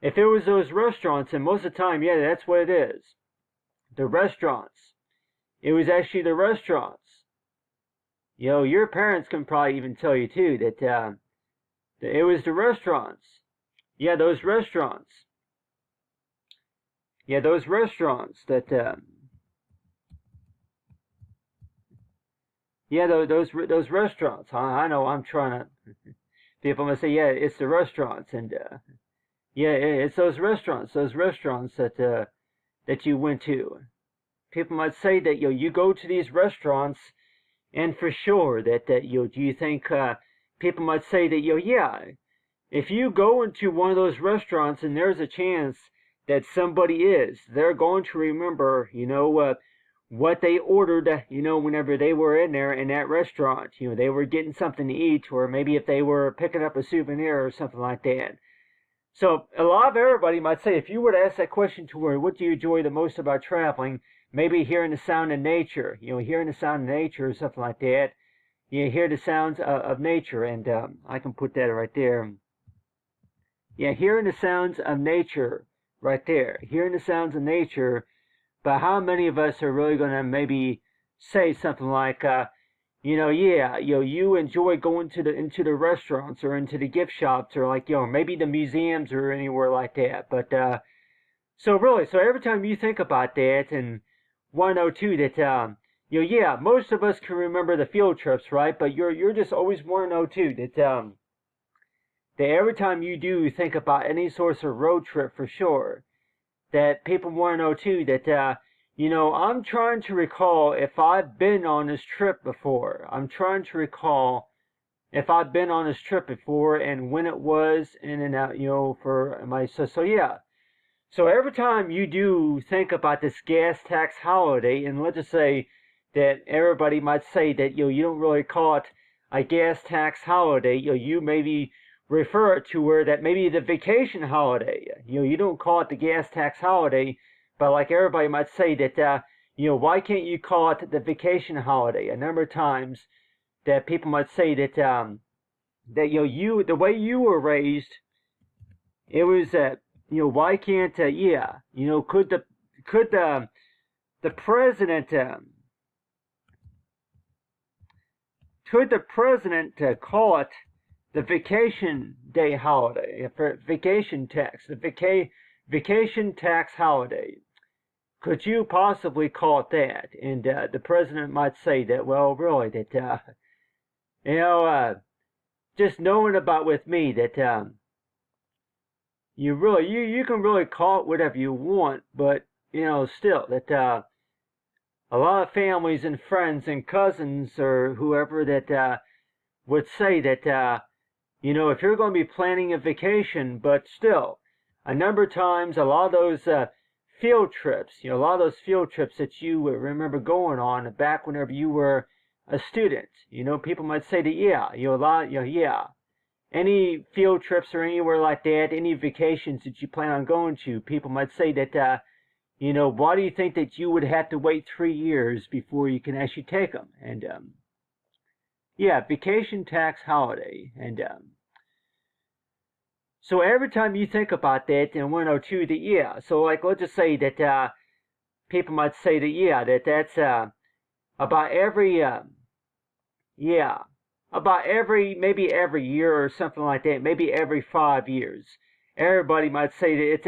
If it was those restaurants, and most of the time, yeah, that's what it is. The restaurants. It was actually the restaurants. Your parents can probably even tell you too that it was the restaurants. Yeah, those restaurants. Yeah, those restaurants that. Yeah, those restaurants. I know. I'm trying to. People must say, yeah, it's the restaurants, and. Yeah, it's those restaurants that you went to. People might say that you go to these restaurants, and for sure that do you think people might say that yeah, if you go into one of those restaurants and there's a chance that they're going to remember what they ordered whenever they were in there in that restaurant. They were getting something to eat, or maybe if they were picking up a souvenir or something like that. So a lot of everybody might say, if you were to ask that question to her, what do you enjoy the most about traveling? Maybe hearing the sound of nature, hearing the sound of nature or something like that. You hear the sounds of nature, and I can put that right there. Yeah, hearing the sounds of nature right there. Hearing the sounds of nature, but how many of us are really going to maybe say something like, you enjoy going into the restaurants or into the gift shops, or like, maybe the museums or anywhere like that. But so every time you think about that, and 102 that yeah, most of us can remember the field trips, right? But you're just always 102 that that every time you do think about any sort of road trip, for sure, that people 102 that I'm trying to recall if I've been on this trip before. I'm trying to recall if I've been on this trip before, and when it was, in and out, for my, so yeah. So every time you do think about this gas tax holiday, and let's just say that everybody might say that, you don't really call it a gas tax holiday, you maybe refer it to where that maybe the vacation holiday, you don't call it the gas tax holiday. But like everybody might say that, why can't you call it the vacation holiday? A number of times that people might say that, that the way you were raised, it was why can't could the the president, could the president call it the vacation day holiday, for vacation tax, the vacation tax holiday? Could you possibly call it that? And the president might say that, well, really, that, just knowing about with me that you can really call it whatever you want, but still that a lot of families and friends and cousins or whoever that would say that if you're going to be planning a vacation, but still a number of times a lot of those field trips, a lot of those field trips that you remember going on back whenever you were a student, people might say that yeah, any field trips or anywhere like that, any vacations that you plan on going to, people might say that why do you think that you would have to wait 3 years before you can actually take them? And yeah, vacation tax holiday. And so every time you think about that in 102, that yeah, so like let's just say that people might say that yeah, that's about every maybe every year or something like that, maybe every 5 years. Everybody might say that it's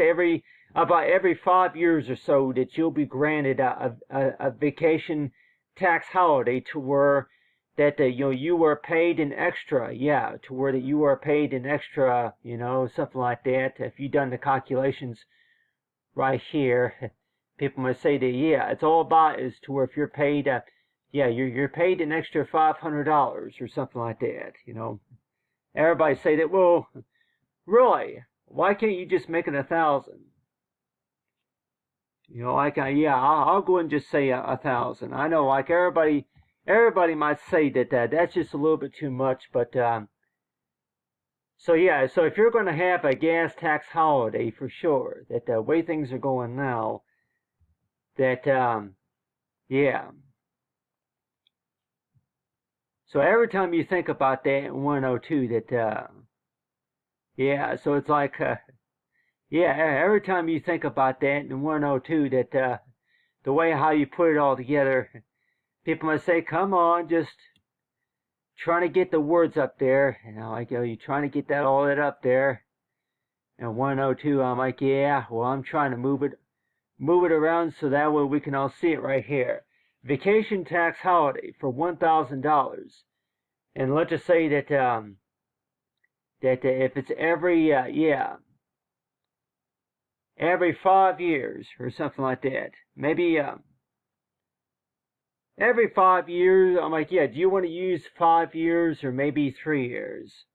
about every 5 years or so that you'll be granted a vacation tax holiday to where that you were paid an extra, to where that you were paid an extra, something like that. If you've done the calculations right here, people might say that it's all about is to where if you're paid, you're paid an extra $500 or something like that. Everybody say that. Well, really, why can't you just make it 1,000? I'll go and just say 1,000. I know, like everybody might say that that's just a little bit too much, but so if you're going to have a gas tax holiday for sure, that the way things are going now, that so every time you think about that in 102, that so it's like every time you think about that in 102, that the way how you put it all together, people might say, come on, just trying to get the words up there. You're trying to get all that up there. And 102, I'm like, I'm trying to move it around so that way we can all see it right here. Vacation tax holiday for $1,000. And let's just say that if it's every every 5 years or something like that, maybe every 5 years, I'm like, do you want to use 5 years or maybe 3 years?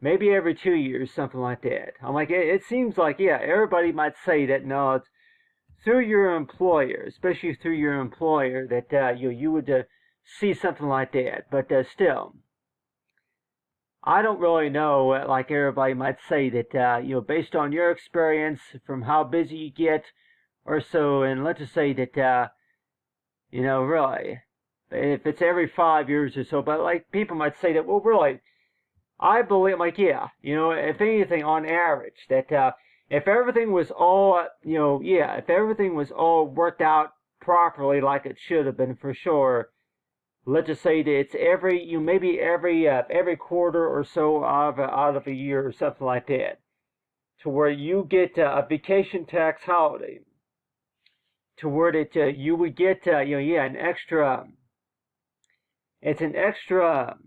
Maybe every 2 years, something like that. I'm like, it seems like, everybody might say that, no, it's through your employer, especially through your employer, that you would see something like that. But still, I don't really know, like everybody might say that, based on your experience from how busy you get or so, and let's just say that, really, if it's every 5 years or so, but like people might say that, well, really, I believe, like, if anything, on average, that if everything was all, if everything was all worked out properly like it should have been for sure, let's just say that it's maybe every quarter or so out of a year or something like that, to where you get a vacation tax holiday, to where that you would get an extra. It's an extra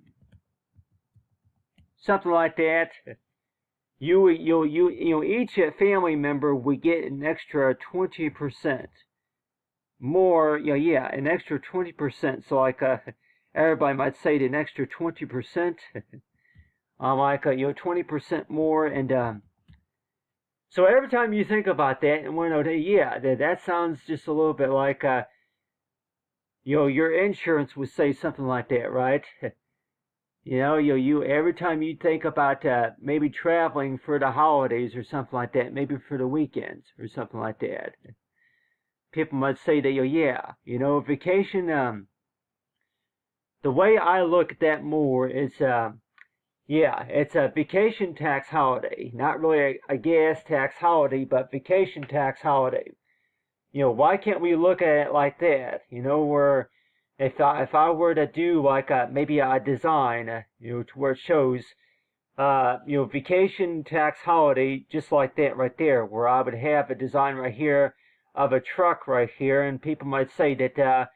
something like that. Each family member would get an extra 20% more, an extra 20%. So like everybody might say an extra 20%, like 20% more, and so every time you think about that, and that sounds just a little bit like your insurance would say something like that, right? You every time you think about maybe traveling for the holidays or something like that, maybe for the weekends or something like that, people might say that vacation. The way I look at that more is it's a vacation tax holiday, not really a gas tax holiday, but vacation tax holiday. why can't we look at it like that? Where if I were to do like maybe a design, to where it shows, vacation tax holiday, just like that right there, where I would have a design right here of a truck right here, and people might say that,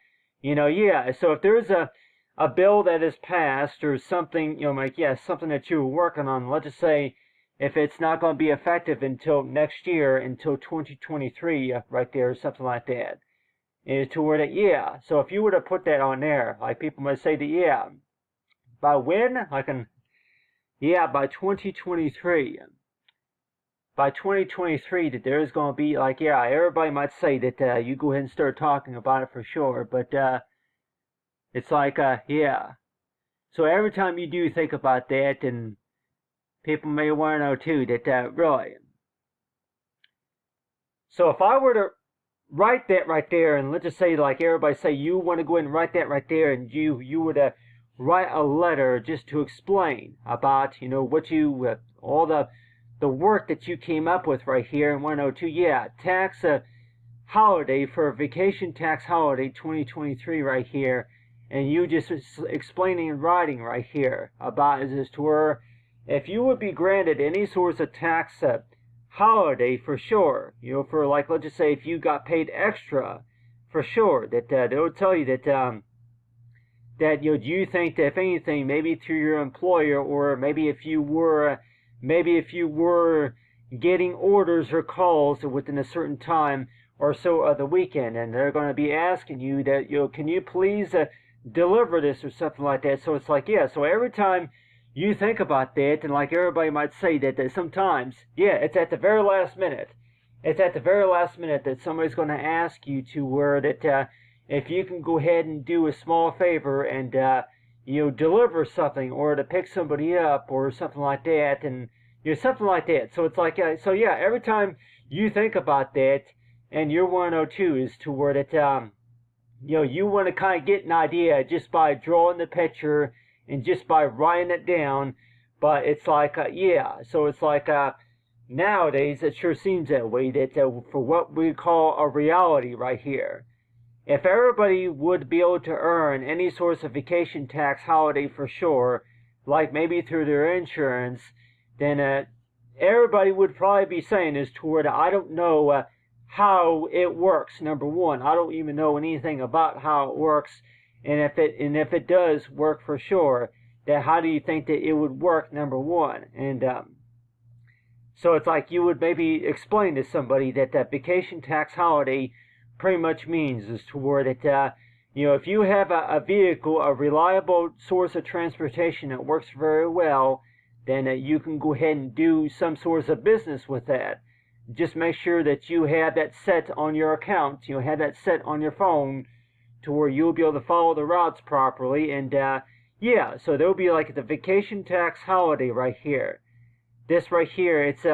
yeah. So if there's a bill that is passed or something, like, yeah, something that you were working on, let's just say if it's not going to be effective until next year, until 2023, right there, or something like that, to where that, yeah. So if you were to put that on there, like people might say that, yeah, by when? Yeah, by 2023. By 2023, that there's going to be, like, yeah, everybody might say that you go ahead and start talking about it for sure, but it's like, yeah. So every time you do think about that, and people may want to know too that really. So if I were to write that right there, and let's just say, like everybody say, you want to go ahead and write that right there, and you were to write a letter just to explain about, what you, all the work that you came up with right here, and want to know too, yeah, tax holiday for vacation tax holiday 2023 right here, and you just explaining and writing right here about is to where if you would be granted any sorts of tax holiday for sure, for like, let's just say if you got paid extra for sure, that they will tell you that that do you think that if anything, maybe through your employer, or maybe if you were getting orders or calls within a certain time or so of the weekend, and they're going to be asking you that, can you please deliver this or something like that. So it's like, yeah, so every time you think about that, and like everybody might say that sometimes, yeah, it's at the very last minute. It's at the very last minute that somebody's going to ask you to where that if you can go ahead and do a small favor and deliver something, or to pick somebody up or something like that, and something like that. So it's like, so yeah, every time you think about that, and your 102 is to where that you want to kind of get an idea just by drawing the picture and just by writing it down. But it's like, yeah, so it's like nowadays it sure seems that way, that for what we call a reality right here, if everybody would be able to earn any source of vacation tax holiday for sure, like maybe through their insurance, then everybody would probably be saying is toward, I don't know how it works. Number one, I don't even know anything about how it works, and if it does work for sure, then how do you think that it would work? Number one, and so it's like you would maybe explain to somebody that vacation tax holiday pretty much means is toward that if you have a vehicle, a reliable source of transportation that works very well, then you can go ahead and do some sort of business with that. Just make sure that you have that set on your account, have that set on your phone, to where you'll be able to follow the routes properly. And yeah, so there'll be like the vacation tax holiday right here. This right here, it's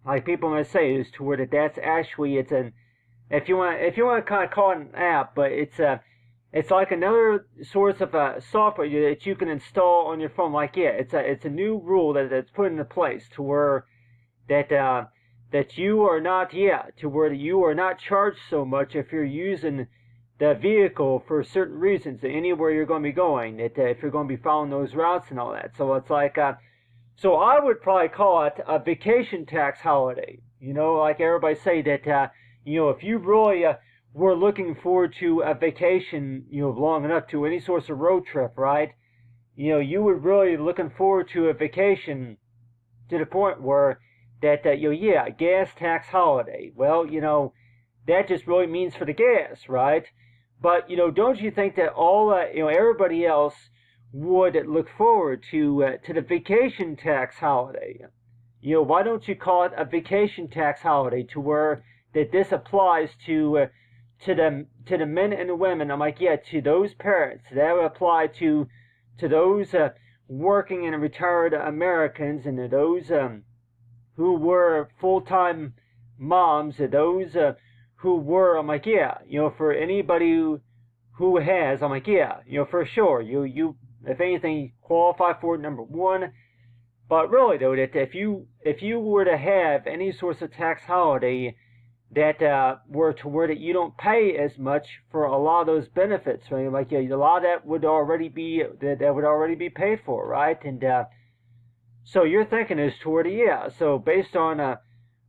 like people might say is to where that's actually, it's an, if you want to kind of call it an app, but it's like another source of software that you can install on your phone. Like, yeah, it's a new rule that's put into place to where that you are not, yeah, to where you are not charged so much if you're using the vehicle for certain reasons, anywhere you're going to be going, that if you're going to be following those routes and all that. So it's like, so I would probably call it a vacation tax holiday. Like everybody say that, if you really were looking forward to a vacation, long enough, to any sort of road trip, right? You would really looking forward to a vacation to the point where that yeah, gas tax holiday. Well, that just really means for the gas, right? But don't you think that all everybody else would look forward to the vacation tax holiday? Why don't you call it a vacation tax holiday, to where that this applies to the men and the women? I'm like, yeah, to those parents. That would apply to those working and retired Americans, and to those who were full-time moms, to those who were, I'm like, yeah, for anybody who has, I'm like, yeah, for sure, you if anything, qualify for it, number one. But really though, that if you were to have any source of tax holiday, that were to where that you don't pay as much for a lot of those benefits. Right? Like a lot of that would already be paid for, right? And so you're thinking is toward so based on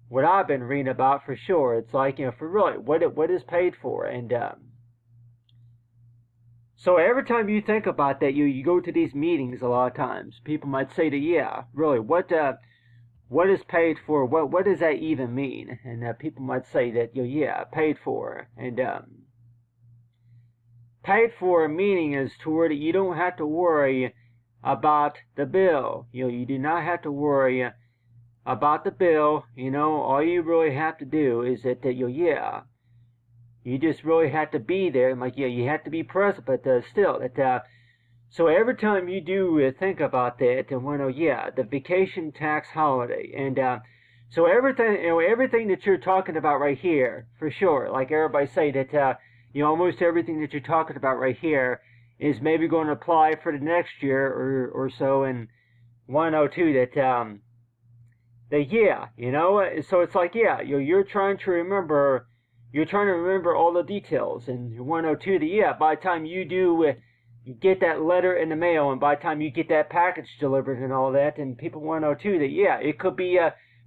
what I've been reading about, for sure, it's like, for really what is paid for. And so every time you think about that, you go to these meetings. A lot of times people might say to really, what is paid for? What does that even mean? And people might say that paid for. And paid for meaning is toward you don't have to worry about the bill. You do not have to worry about the bill. All you really have to do is that you just really have to be there. Like you have to be present, but still so every time you do think about that, and the vacation tax holiday, and so everything that you're talking about right here, for sure, like everybody say that almost everything that you're talking about right here is maybe going to apply for the next year or so in 102. So it's like you're trying to remember. You're trying to remember all the details, and 102 by the time you do you get that letter in the mail, and by the time you get that package delivered and all that, and people 102 it could be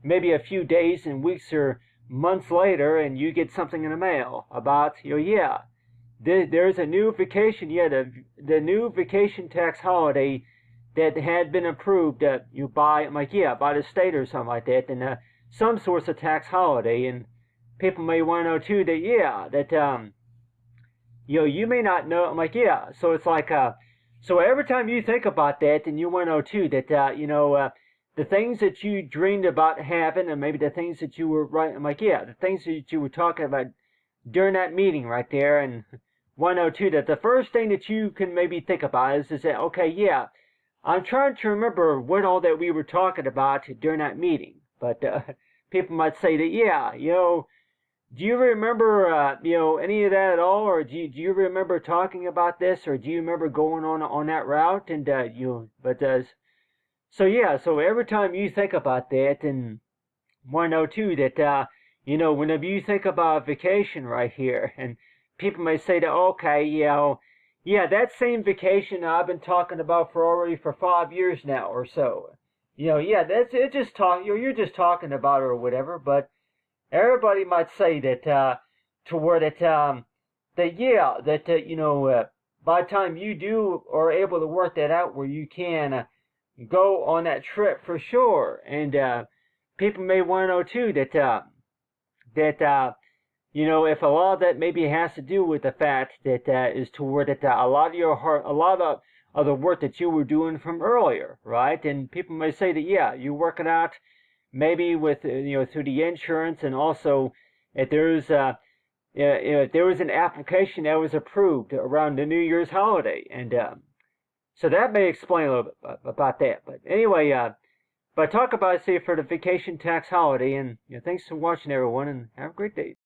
maybe a few days and weeks or months later, and you get something in the mail about there's a new vacation, the new vacation tax holiday that had been approved by the state or something like that, and some source of tax holiday, and people may want to know too that you may not know. So it's like so every time you think about that, and you want to know too that the things that you dreamed about having, and maybe the things that you were the things that you were talking about during that meeting right there, and 102 that the first thing that you can maybe think about is that I'm trying to remember what all that we were talking about during that meeting, but people might say that do you remember, any of that at all, or do you remember talking about this, or do you remember going on that route? And so every time you think about that, and 102 that whenever you think about vacation right here, and people may say that that same vacation I've been talking about for 5 years now or so. That's it. Just you're just talking about it or whatever, but. Everybody might say that by the time you do are able to work that out where you can go on that trip for sure, and people may want to know too that if a lot of that maybe has to do with the fact that is toward that a lot of the work that you were doing from earlier, right? And people may say that you're working out. Maybe with through the insurance, and also if there's if there was an application that was approved around the New Year's holiday, and so that may explain a little bit about that. But anyway, but talk about for the vacation tax holiday, and thanks for watching everyone, and have a great day.